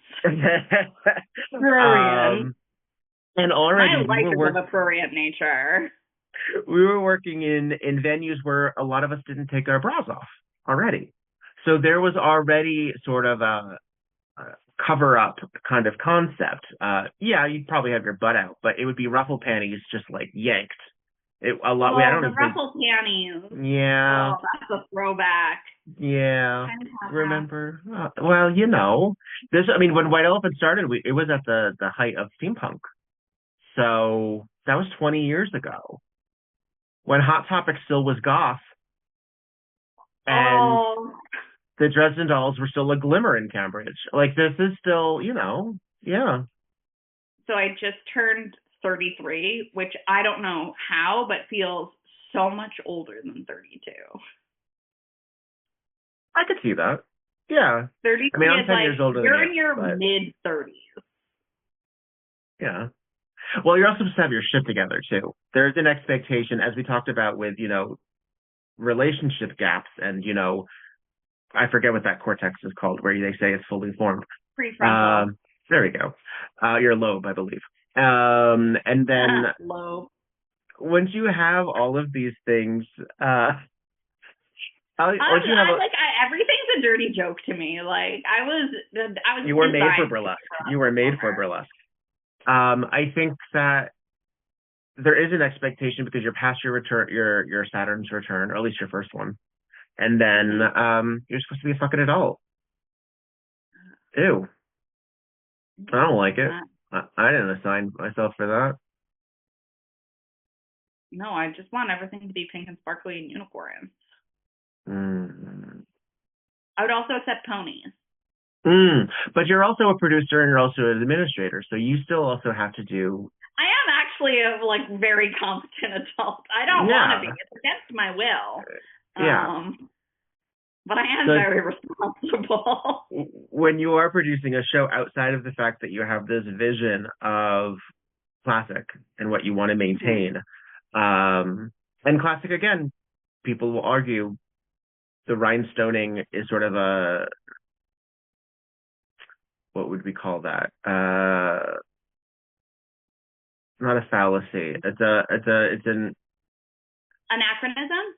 Prurient. And already my life is of a prurient nature. We were working in venues where a lot of us didn't take our bras off already. So there was already sort of a cover up kind of concept. Yeah, you'd probably have your butt out, but it would be ruffle panties just like yanked. A lot. I don't the know. ruffle panties. Yeah. Oh, that's a throwback. Yeah. Remember? Well, this. I mean, when White Elephant started, it was at the height of steampunk. So that was 20 years ago, when Hot Topic still was goth, and the Dresden Dolls were still a glimmer in Cambridge. Like, this is still, yeah. So I just turned 33, which I don't know how, but feels so much older than 32. I could see that. Yeah. 33 I mean, I'm is 10 like, years older you're than in you, your but... mid-30s. Yeah. Well, you're also supposed to have your shit together, too. There's an expectation, as we talked about with, relationship gaps and, I forget what that cortex is called, where they say it's fully formed. Prefrontal. There we go. Your lobe, I believe. And then lobe. Once you have all of these things, everything's a dirty joke to me. Like, I was. You were made for burlesque. You were made for burlesque. I think that there is an expectation because you're past your return, your Saturn's return, or at least your first one, and then you're supposed to be a fucking adult. Ew. I don't like it. I didn't assign myself for that. No, I just want everything to be pink and sparkly and unicorns. I would also accept ponies. But you're also a producer and you're also an administrator, so you still also have to do... I am actually a very competent adult. I don't want to be. It's against my will. Yeah. But I am very responsible. When you are producing a show outside of the fact that you have this vision of classic and what you want to maintain, and classic, again, people will argue the rhinestoning is sort of a... What would we call that? Not a fallacy. It's an anachronism.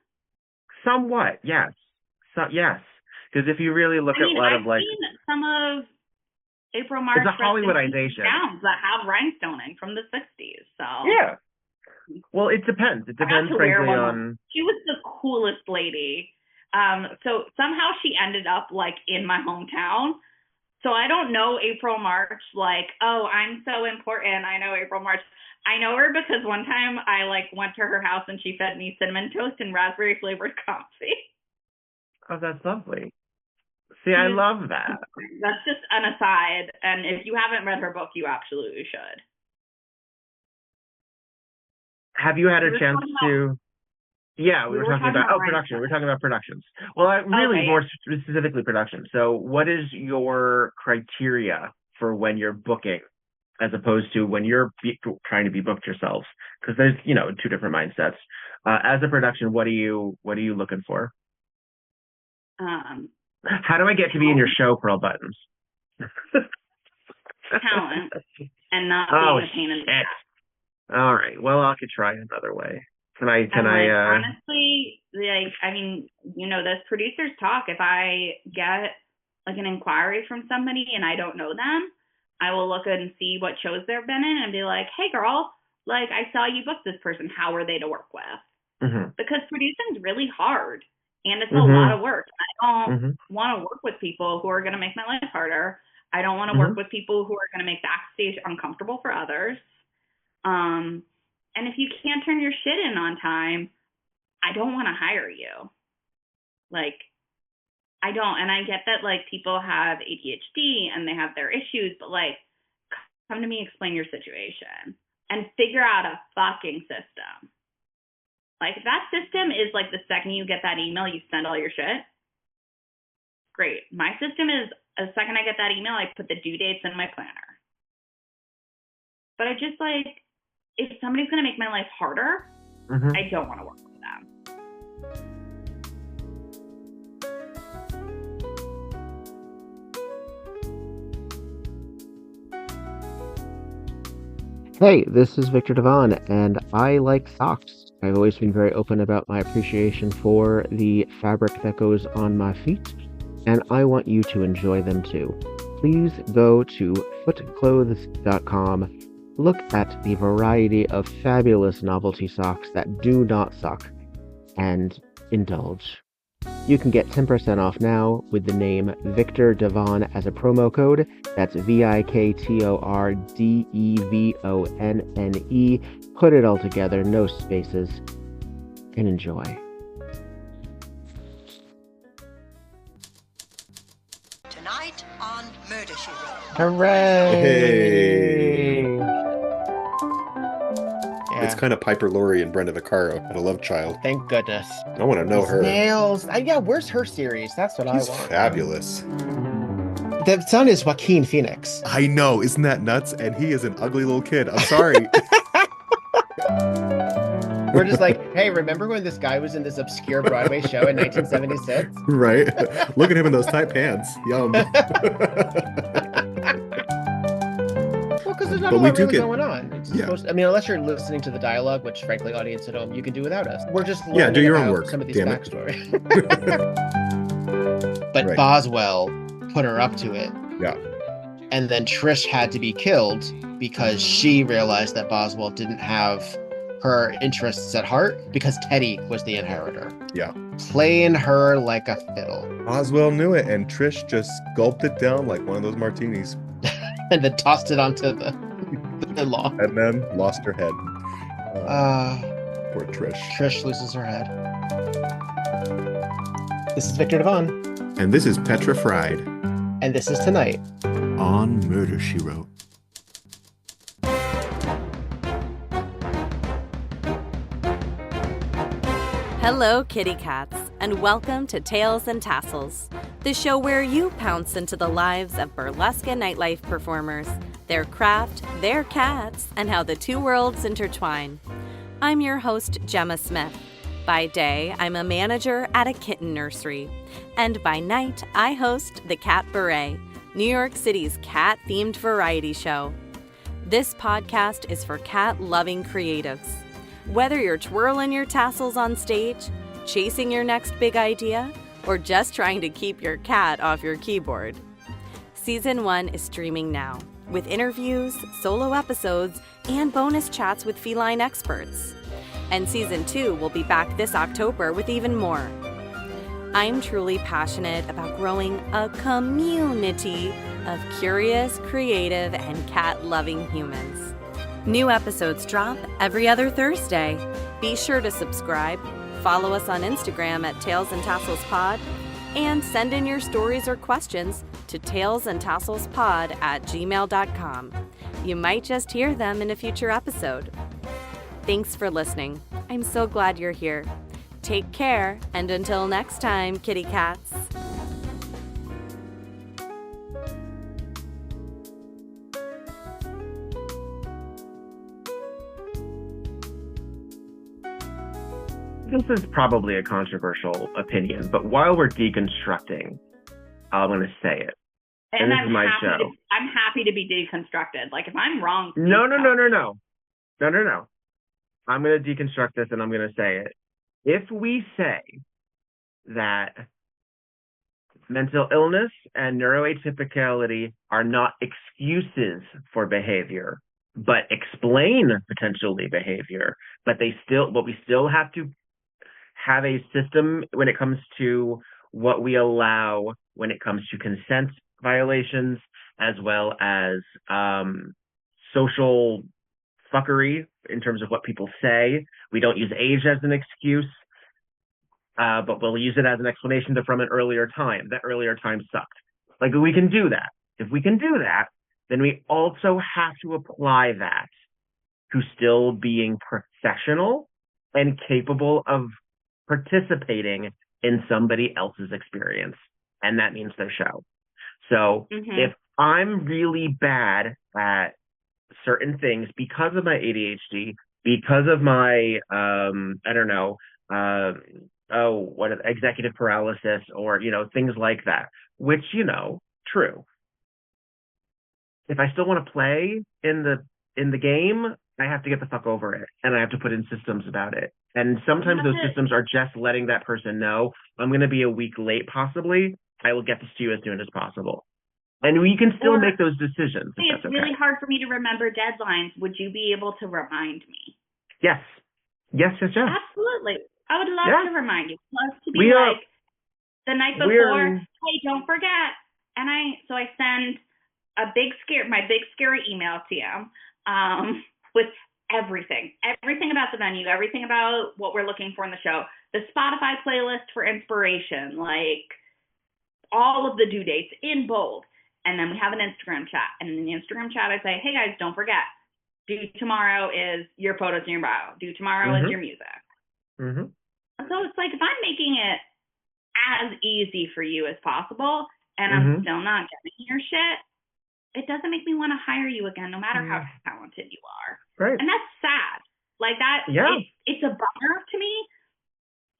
Somewhat, yes. Yes, because if you really look at a lot of I've seen some of April March. It's a Hollywoodization. Gowns that have rhinestoning from the 60s. So yeah. Well, it depends. It depends, frankly, on. She was the coolest lady. So somehow she ended up in my hometown. So I don't know April March I'm so important. I know April March. I know her because one time I went to her house and she fed me cinnamon toast and raspberry flavored coffee. Oh, that's lovely. See, I love that. That's just an aside. And if you haven't read her book, you absolutely should. Have you had a chance to... Yeah, we were talking about production. We're talking about productions. Well, more specifically production. So what is your criteria for when you're booking as opposed to when you're trying to be booked yourselves? Because there's, two different mindsets. As a production, what are you looking for? How do I get to be in your show, Pearl Buttons? Talent and not being a pain in the ass. All right. Well, I could try another way. Can I? Honestly, this producers talk. If I get an inquiry from somebody and I don't know them, I will look and see what shows they've been in and be like, hey girl, I saw you book this person. How are they to work with? Mm-hmm. Because producing is really hard and it's a lot of work. I don't want to work with people who are going to make my life harder. I don't want to work with people who are going to make backstage uncomfortable for others. And if you can't turn your shit in on time, I don't want to hire you. I don't. And I get that, people have ADHD and they have their issues, but, come to me, explain your situation, and figure out a fucking system. If that system is, the second you get that email, you send all your shit, great. My system is, the second I get that email, I put the due dates in my planner. But I just, if somebody's going to make my life harder, I don't want to work with them. Hey, this is Victor Devon, and I like socks. I've always been very open about my appreciation for the fabric that goes on my feet. and I want you to enjoy them too. Please go to footclothes.com, look at the variety of fabulous novelty socks that do not suck, and indulge. You can get 10% off now with the name Viktor Devon as a promo code. That's VIKTORDEVONNE. Put it all together, no spaces, and enjoy. Tonight on Murder, She Wrote. Hooray! Hey! Yeah. It's kind of Piper Laurie and Brenda Vaccaro at A Love Child. Thank goodness. I want to know His her. nails. Yeah, where's her series? That's what She's I want. fabulous. The son is Joaquin Phoenix. I know, isn't that nuts? And he is an ugly little kid. I'm sorry. We're just like, hey, remember when this guy was in this obscure Broadway show in 1976? Right? Look at him in those tight pants. Yum. Because there's not a lot really going on. It's supposed to, I mean, unless you're listening to the dialogue, which frankly, audience at home, you can do without us. We're just learning do your own about work. Some of these Damn backstory. But right. Boswell put her up to it. Yeah. And then Trish had to be killed because she realized that Boswell didn't have her interests at heart because Teddy was the inheritor. Yeah. Playing her like a fiddle. Boswell knew it, and Trish just gulped it down like one of those martinis. And then tossed it onto the lawn. And then lost her head. Poor Trish. Trish loses her head. This is Viktor Devon. And this is Petra Fried. And this is Tonight on Murder, She Wrote. Hello, kitty cats, and welcome to Tales and Tassels, the show where you pounce into the lives of burlesque and nightlife performers, their craft, their cats, and how the two worlds intertwine. I'm your host, Gemma Smith. By day, I'm a manager at a kitten nursery, and by night, I host the Cat Beret, New York City's cat-themed variety show. This podcast is for cat-loving creatives. Whether you're twirling your tassels on stage, chasing your next big idea, or just trying to keep your cat off your keyboard. Season 1 is streaming now, with interviews, solo episodes, and bonus chats with feline experts. And Season 2 will be back this October with even more. I'm truly passionate about growing a community of curious, creative, and cat-loving humans. New episodes drop every other Thursday. Be sure to subscribe, follow us on Instagram at Tales and Tassels Pod, and send in your stories or questions to talesandtasselspod@gmail.com. You might just hear them in a future episode. Thanks for listening. I'm so glad you're here. Take care, and until next time, kitty cats. This is probably a controversial opinion, but while we're deconstructing, I'm going to say it. And this is my show. I'm happy to be deconstructed. Like, if I'm wrong... No. I'm going to deconstruct this, and I'm going to say it. If we say that mental illness and neuroatypicality are not excuses for behavior, but explain potentially behavior, but we still have to have a system when it comes to what we allow when it comes to consent violations, as well as social fuckery in terms of what people say. We don't use age as an excuse, but we'll use it as an explanation from an earlier time. That earlier time sucked. Like, we can do that. If we can do that, then we also have to apply that to still being professional and capable of participating in somebody else's experience. And that means their show. So if I'm really bad at certain things because of my ADHD, because of my, executive paralysis, or, things like that, which, true. If I still want to play in the game, I have to get the fuck over it, and I have to put in systems about it. And sometimes those systems are just letting that person know I'm going to be a week late, possibly, I will get this to you as soon as possible. And we can still make those decisions. It's really hard for me to remember deadlines. Would you be able to remind me? Yes. Yes. Absolutely. I would love to remind you. Love to be the night before, hey, don't forget. And I send my big scary email to you with everything about the venue, everything about what we're looking for in the show, the Spotify playlist for inspiration, like all of the due dates in bold. And then we have an Instagram chat. And in the Instagram chat, I say, hey guys, don't forget, due tomorrow is your photos in your bio. Due tomorrow is your music. Mm-hmm. So it's like, if I'm making it as easy for you as possible and I'm still not getting your shit, it doesn't make me want to hire you again, no matter how talented you are. Right. And that's sad. Like that, it's a bummer to me,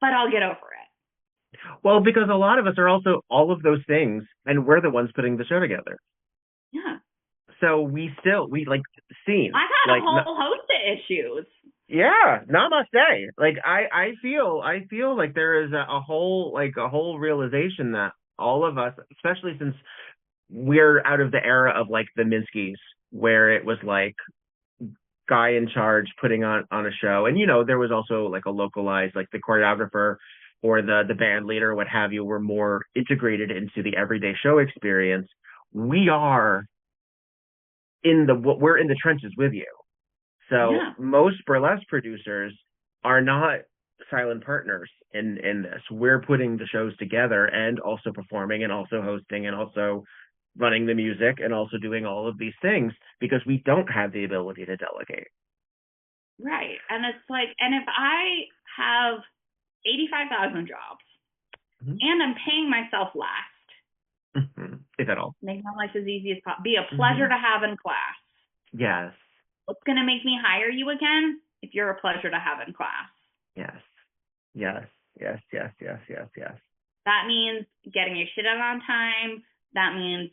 but I'll get over it. Well, because a lot of us are also all of those things, and we're the ones putting the show together. Yeah. So we like scenes. I got a whole host of issues. Yeah, namaste. Like I feel like there is a whole realization that all of us, especially since we're out of the era of like the Minskys, where it was like guy in charge putting on a show, and there was also like a localized, like the choreographer or the band leader, what have you, were more integrated into the everyday show experience. We're in the trenches with you. So most burlesque producers are not silent partners in this. We're putting the shows together and also performing and also hosting and also running the music and also doing all of these things because we don't have the ability to delegate. Right. And it's like, and if I have 85,000 jobs and I'm paying myself last, if at all, make my life as easy as possible, be a pleasure to have in class. Yes. What's going to make me hire you again? If you're a pleasure to have in class. Yes. That means getting your shit out on time. That means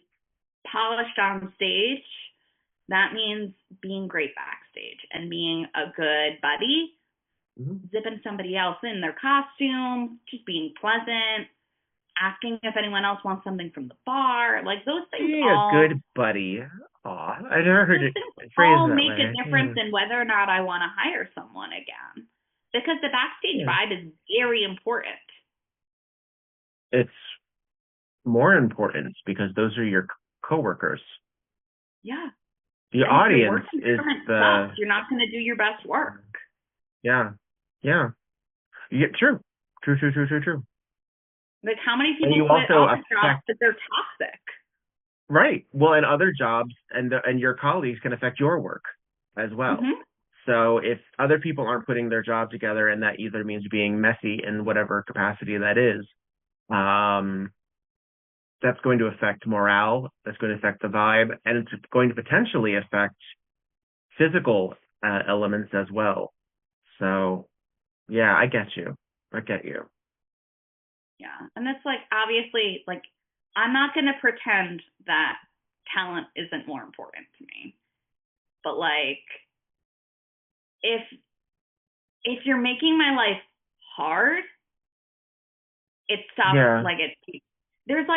polished on stage. That means being great backstage and being a good buddy, zipping somebody else in their costume, just being pleasant, asking if anyone else wants something from the bar, like those things. Being a good buddy. Aw, I never heard it phrased all that make way. a difference in whether or not I want to hire someone again, because the backstage vibe is very important. It's more important because those are your coworkers. Yeah. The audience is you're not going to do your best work. Yeah. True. Like, how many people you quit also other jobs that they're toxic? Right. Well, and other jobs and your colleagues can affect your work as well. So if other people aren't putting their job together, and that either means being messy in whatever capacity that is, that's going to affect morale, that's going to affect the vibe, and it's going to potentially affect physical elements as well. So, yeah, I get you. Yeah, and it's like, obviously, like, I'm not going to pretend that talent isn't more important to me. But, like, if you're making my life hard, it stops, there's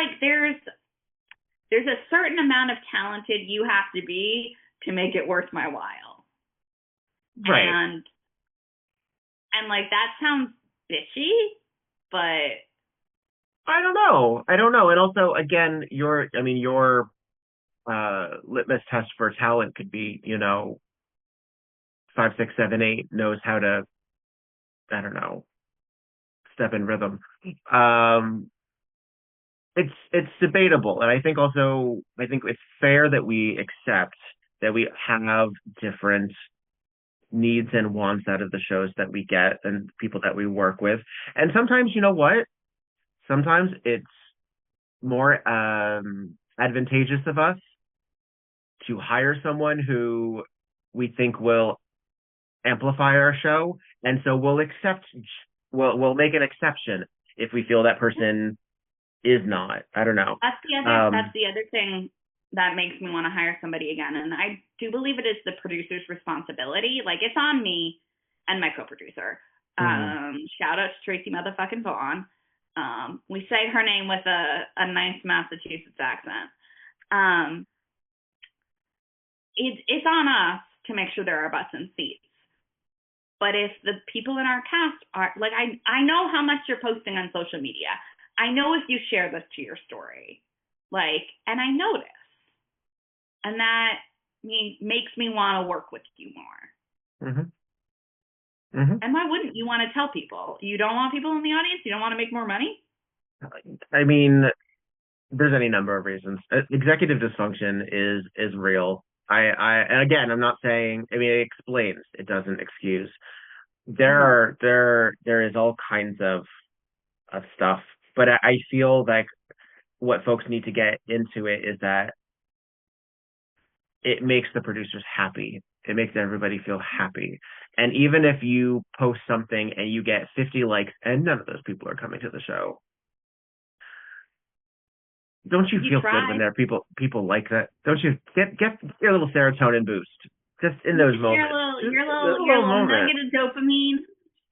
a certain amount of talented you have to be to make it worth my while. Right. And like, that sounds bitchy, but I don't know. And also, again, your litmus test for talent could be, 5, 6, 7, 8 knows how to, I don't know, step in rhythm. It's debatable, and I think it's fair that we accept that we have different needs and wants out of the shows that we get and people that we work with. And sometimes, you know what? Sometimes it's more advantageous of us to hire someone who we think will amplify our show, and so we'll make an exception if we feel that person is not. I don't know. That's the other thing that makes me want to hire somebody again, and I do believe it is the producer's responsibility. Like, it's on me and my co-producer. Shout out to Tracy motherfucking Vaughn. We say her name with a nice Massachusetts accent. It's on us to make sure there are butts in seats. But if the people in our cast are like, I know how much you're posting on social media. I know if you share this to your story, like, and I notice, and that makes me want to work with you more. Mm-hmm. Mm-hmm. And why wouldn't you want to tell people? You don't want people in the audience? You don't want to make more money? I mean, there's any number of reasons. Executive dysfunction is real. And again, I'm not saying, I mean, it explains, it doesn't excuse. There is all kinds of stuff, but I feel like what folks need to get into it is that it makes the producers happy. It makes everybody feel happy. And even if you post something and you get 50 likes and none of those people are coming to the show, don't you feel good when there are people like that? Don't you get your little serotonin boost just in those moments? Your little nugget of dopamine.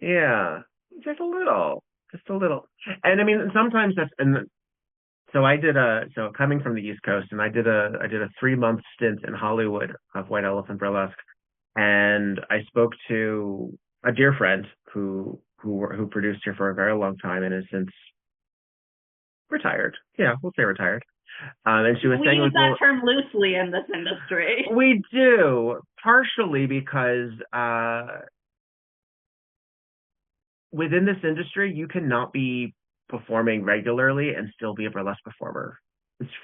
Yeah, just a little. And I mean, sometimes so coming from the East Coast, and I did a 3-month stint in Hollywood of White Elephant Burlesque, and I spoke to a dear friend who produced here for a very long time and has since retired. Yeah, we'll say retired. And she was saying, we use that term loosely in this industry. We do, partially because within this industry, you cannot be performing regularly and still be a burlesque performer.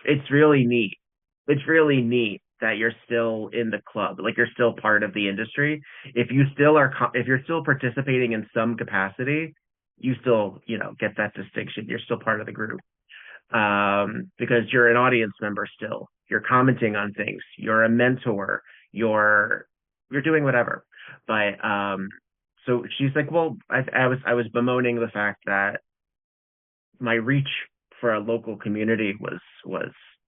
It's really neat. It's really neat that you're still in the club, like you're still part of the industry. If you're still participating in some capacity, you still, get that distinction. You're still part of the group. Because you're an audience member still. You're commenting on things. You're a mentor. You're doing whatever. But so she's like, well, I was bemoaning the fact that my reach for a local community was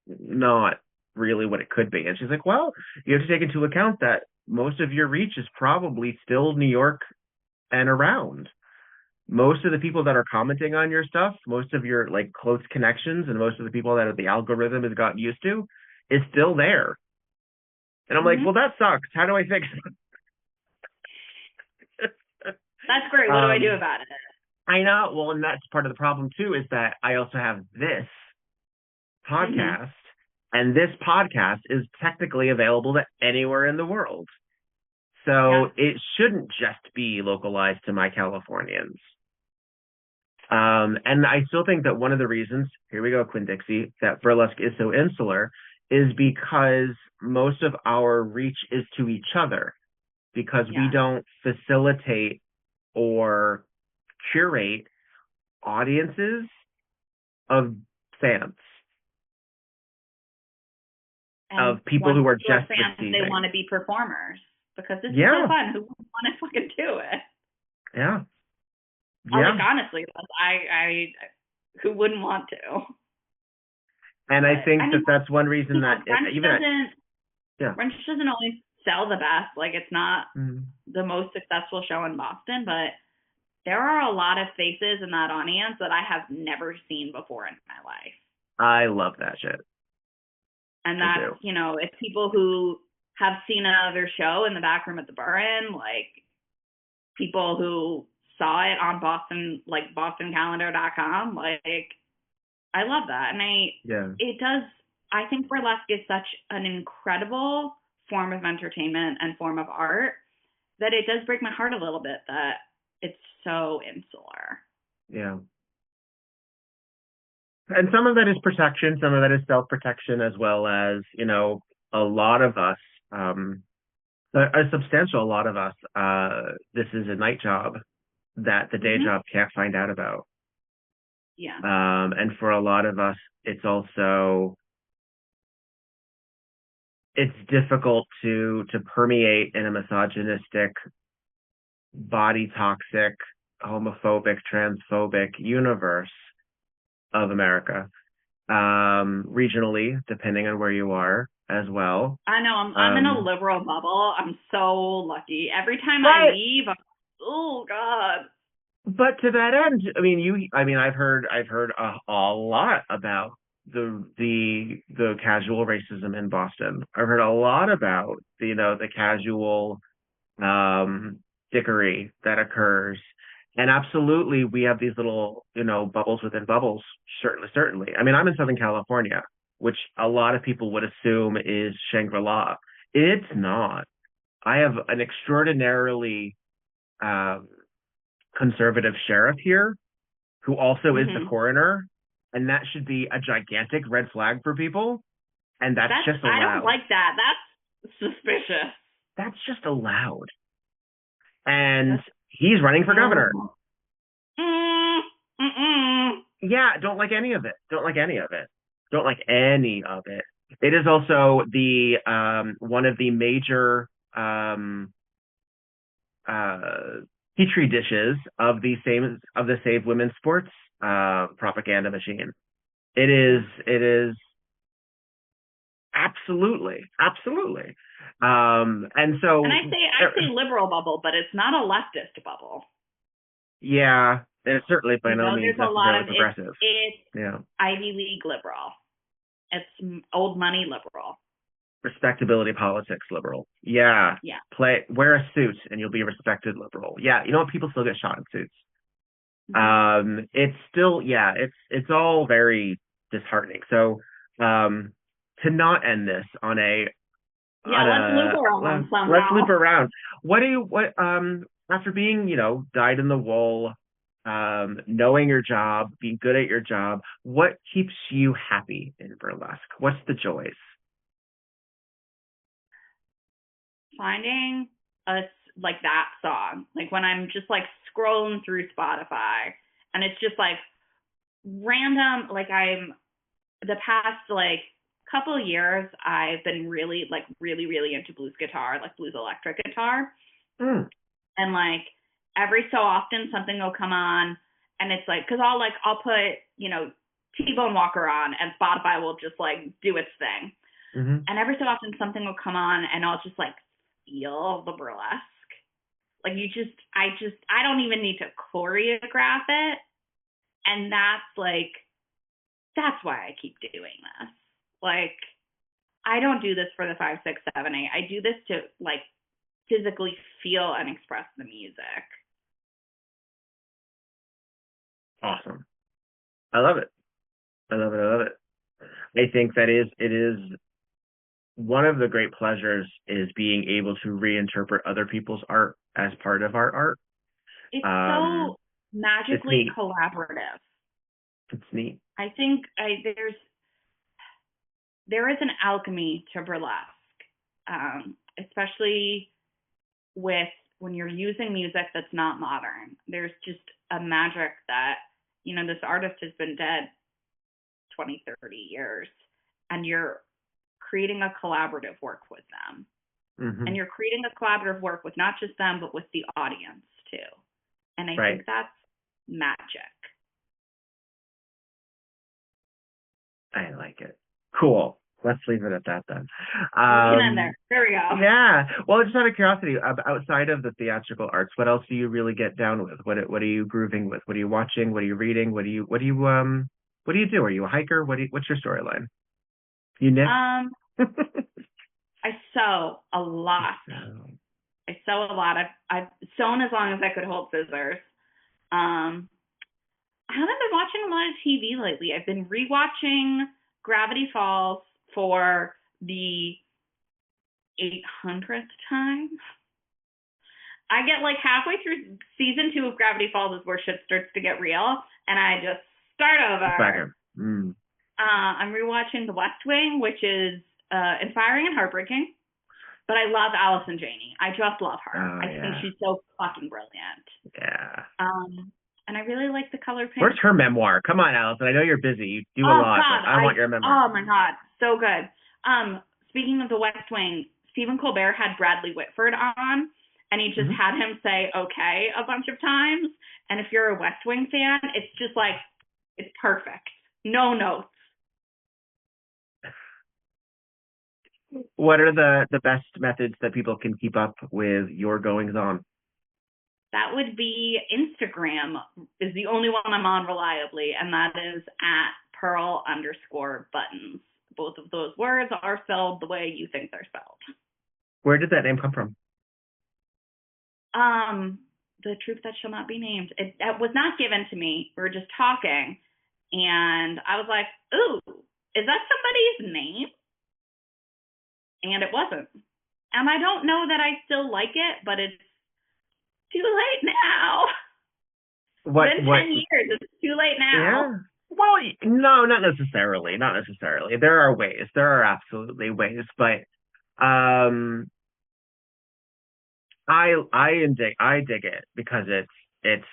not really what it could be. And she's like, well, you have to take into account that most of your reach is probably still New York and around. Most of the people that are commenting on your stuff, most of your like close connections, and most of the people that the algorithm has gotten used to is still there. And I'm like, well, that sucks. How do I fix it? That's great. What do I do about it? I know. Well, and that's part of the problem too, is that I also have this podcast, and this podcast is technically available to anywhere in the world. So it shouldn't just be localized to my Californians. And I still think that one of the reasons, here we go, Quinn-Dixie, that burlesque is so insular is because most of our reach is to each other, because we don't facilitate or curate audiences of fans. And of people who are just fans, receiving. they want to be performers because it's so fun. Who wouldn't want to fucking do it? Yeah. Like, honestly, I who wouldn't want to? And I think that's one reason that Wrench doesn't always sell the best. Like, it's not the most successful show in Boston, but there are a lot of faces in that audience that I have never seen before in my life. I love that shit. And that's, it's people who have seen another show in the back room at the Burren, like people who saw it on BostonCalendar.com. Like, I love that. And it does, I think burlesque is such an incredible form of entertainment and form of art that it does break my heart a little bit that it's so insular. Yeah. And some of that is protection, some of that is self-protection, as well as, a lot of us, a substantial lot of us, this is a night job that the day job can't find out about. Yeah. And for a lot of us, it's difficult to permeate in a misogynistic, body toxic, homophobic, transphobic universe of America, regionally, depending on where you are as well. I know, I'm in a liberal bubble. I'm so lucky. Every time I leave, oh God. But to that end, I mean, I've heard a lot about the casual racism in Boston. I've heard a lot about the casual dickery that occurs. And absolutely, we have these little, bubbles within bubbles. Certainly. I mean, I'm in Southern California, which a lot of people would assume is Shangri-La. It's not. I have an extraordinarily conservative sheriff here who also is the coroner, and that should be a gigantic red flag for people. And that's just allowed. I don't like that. That's suspicious. That's just allowed. And he's running for governor. Yeah, don't like any of it. It is also the one of the major petri dishes of the Save Women's Sports propaganda machine. It is absolutely. And I say liberal bubble, but it's not a leftist bubble. Yeah, it's certainly by no means there's a lot of progressive. It's Ivy League liberal. It's old money liberal. Respectability politics liberal. Yeah. Wear a suit and you'll be a respected liberal. Yeah, people still get shot in suits. It's still it's all very disheartening. So to not end this on a let's loop around somehow. Let's loop around. What after being, dyed in the wool, knowing your job, being good at your job, what keeps you happy in burlesque? What's the joys? Finding like that song, like when I'm just like scrolling through Spotify and it's just like random, like I'm the past like couple of years I've been really into blues guitar, like blues electric guitar. And like every so often something will come on and it's like, cause I'll put, T-Bone Walker on and Spotify will just like do its thing. And every so often something will come on and I'll just like feel the burlesque. Like I don't even need to choreograph it. And that's why I keep doing this. Like, I don't do this for the 5, 6, 7, 8. I do this to like physically feel and express the music. Awesome. I love it. I think that it is one of the great pleasures is being able to reinterpret other people's art as part of our art. It's so magically collaborative. It's neat. I think there is an alchemy to burlesque, especially when you're using music that's not modern. There's just a magic that, this artist has been dead 20, 30 years, and you're creating a collaborative work with them. And you're creating a collaborative work with not just them, but with the audience too. And I think that's magic. I like it. Cool. Let's leave it at that then. We can end there. There we go. Yeah. Well, just out of curiosity, outside of the theatrical arts, what else do you really get down with? What are you grooving with? What are you watching? What are you reading? What do you do? Are you a hiker? What's your storyline? You knit? I sew a lot. I've sewn as long as I could hold scissors. I haven't been watching a lot of TV lately. I've been rewatching Gravity Falls for the 800th time. I get like halfway through season 2 of Gravity Falls is where shit starts to get real, and I just start over. I'm rewatching The West Wing, which is inspiring and heartbreaking, but I love Allison Janney. I just love her. I think she's so fucking brilliant. Yeah. And I really like The Color Pink. Where's her memoir? Come on, Allison. I know you're busy. You do a lot. God, I want your memoir. Oh my God, so good. Speaking of The West Wing, Stephen Colbert had Bradley Whitford on, and he just had him say okay a bunch of times. And if you're a West Wing fan, it's just like, it's perfect. No notes. What are the best methods that people can keep up with your goings on? That would be Instagram is the only one I'm on reliably, and that is at Pearl_buttons. Both of those words are spelled the way you think they're spelled. Where did that name come from? The truth that shall not be named. It was not given to me. We were just talking, and I was like, ooh, is that somebody's name? And it wasn't. And I don't know that I still like it, but it's too late now. It's been 10 years. It's too late now. Yeah. Well, no, not necessarily. Not necessarily. There are ways. There are absolutely ways, but I dig it because it's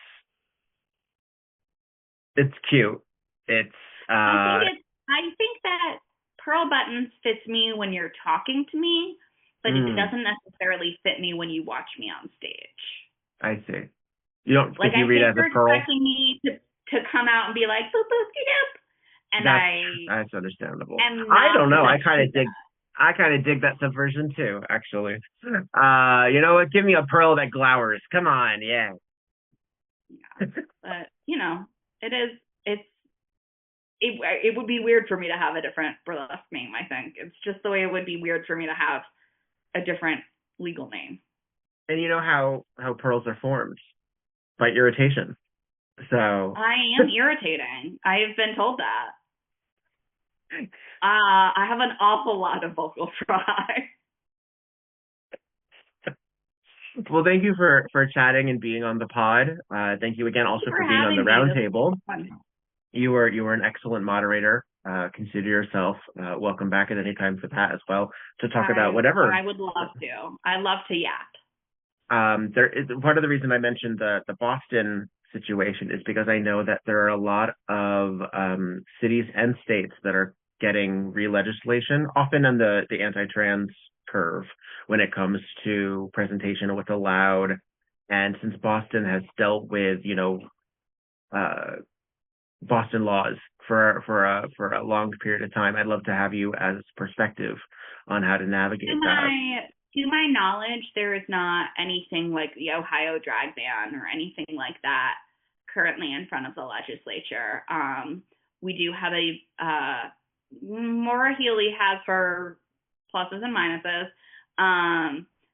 cute. I think that Pearl Buttons fits me when you're talking to me, but it doesn't necessarily fit me when you watch me on stage. I see. You don't like think you read as a Pearl? Expecting me to come out and be like boop boop doop, and that's understandable. I don't know. I kind of dig that subversion too, actually. You know what? Give me a Pearl that glowers. Come on, yeah. But it would be weird for me to have a different burlesque name. I think it's just the way it would be weird for me to have a different legal name. And you know how pearls are formed? By irritation. So I am irritating. I have been told that. I have an awful lot of vocal fry. Well, thank you for chatting and being on the pod. Thank you again also for being on the round table. You were an excellent moderator. Consider yourself welcome back at any time for that as well to talk about whatever. I would love to. I love to yap. There is part of the reason I mentioned the Boston situation is because I know that there are a lot of cities and states that are getting re-legislation, often on the anti-trans curve when it comes to presentation of what's allowed. And since Boston has dealt with, Boston laws for a long period of time, I'd love to have you as perspective on how to navigate that. To my knowledge, there is not anything like the Ohio drag ban or anything like that currently in front of the legislature. We do have Maura Healey has her pluses and minuses,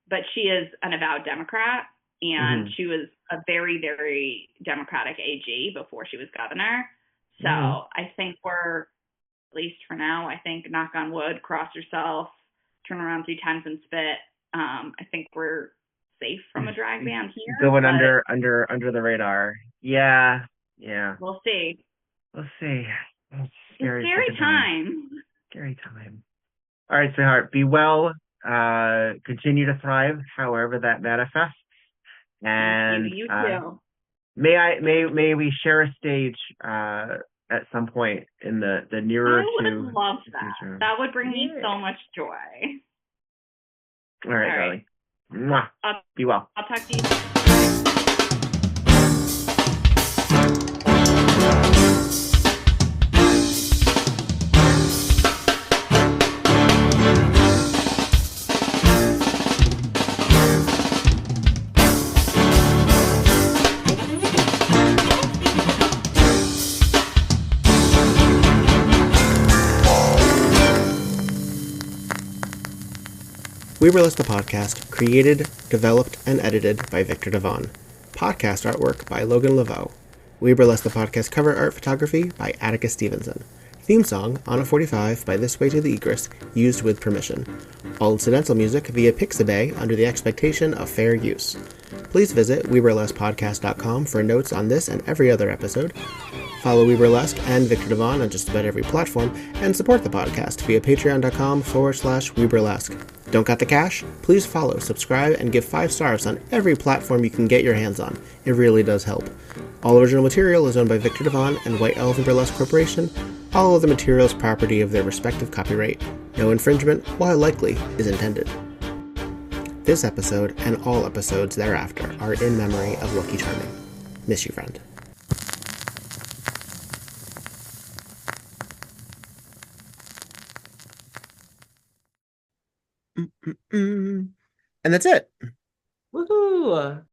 but she is an avowed Democrat, and she was a very, very Democratic AG before she was governor. So I think we're, at least for now, I think, knock on wood, cross yourself, turn around 3 times and spit. I think we're safe from a drag ban here. Going under the radar. Yeah. We'll see. Let's see. Scary time. Scary time. All right, sweetheart. Be well. Continue to thrive, however that manifests. And you too. May we share a stage at some point in the nearer to. I would love that. Future. That would bring me so much joy. All right, darling. Mwah. Be well. I'll talk to you soon. WEBurlesque the podcast, created, developed, and edited by Viktor Devon. Podcast artwork by Logan Laveau. WEBurlesque the podcast cover art photography by Atticus Stevenson. Theme song, On a 45 by This Way to the Egress, used with permission. All incidental music via Pixabay under the expectation of fair use. Please visit WeBurlesquePodcast.com for notes on this and every other episode. Follow WeBurlesque and Viktor Devon on just about every platform, and support the podcast via patreon.com/WeBurlesque. Don't got the cash? Please follow, subscribe, and give 5 stars on every platform you can get your hands on. It really does help. All original material is owned by Viktor Devon and White Elephant Burlesque Corporation. All other materials property of their respective copyright. No infringement, while likely, is intended. This episode, and all episodes thereafter, are in memory of Lucky Charming. Miss you, friend. And that's it. Woohoo!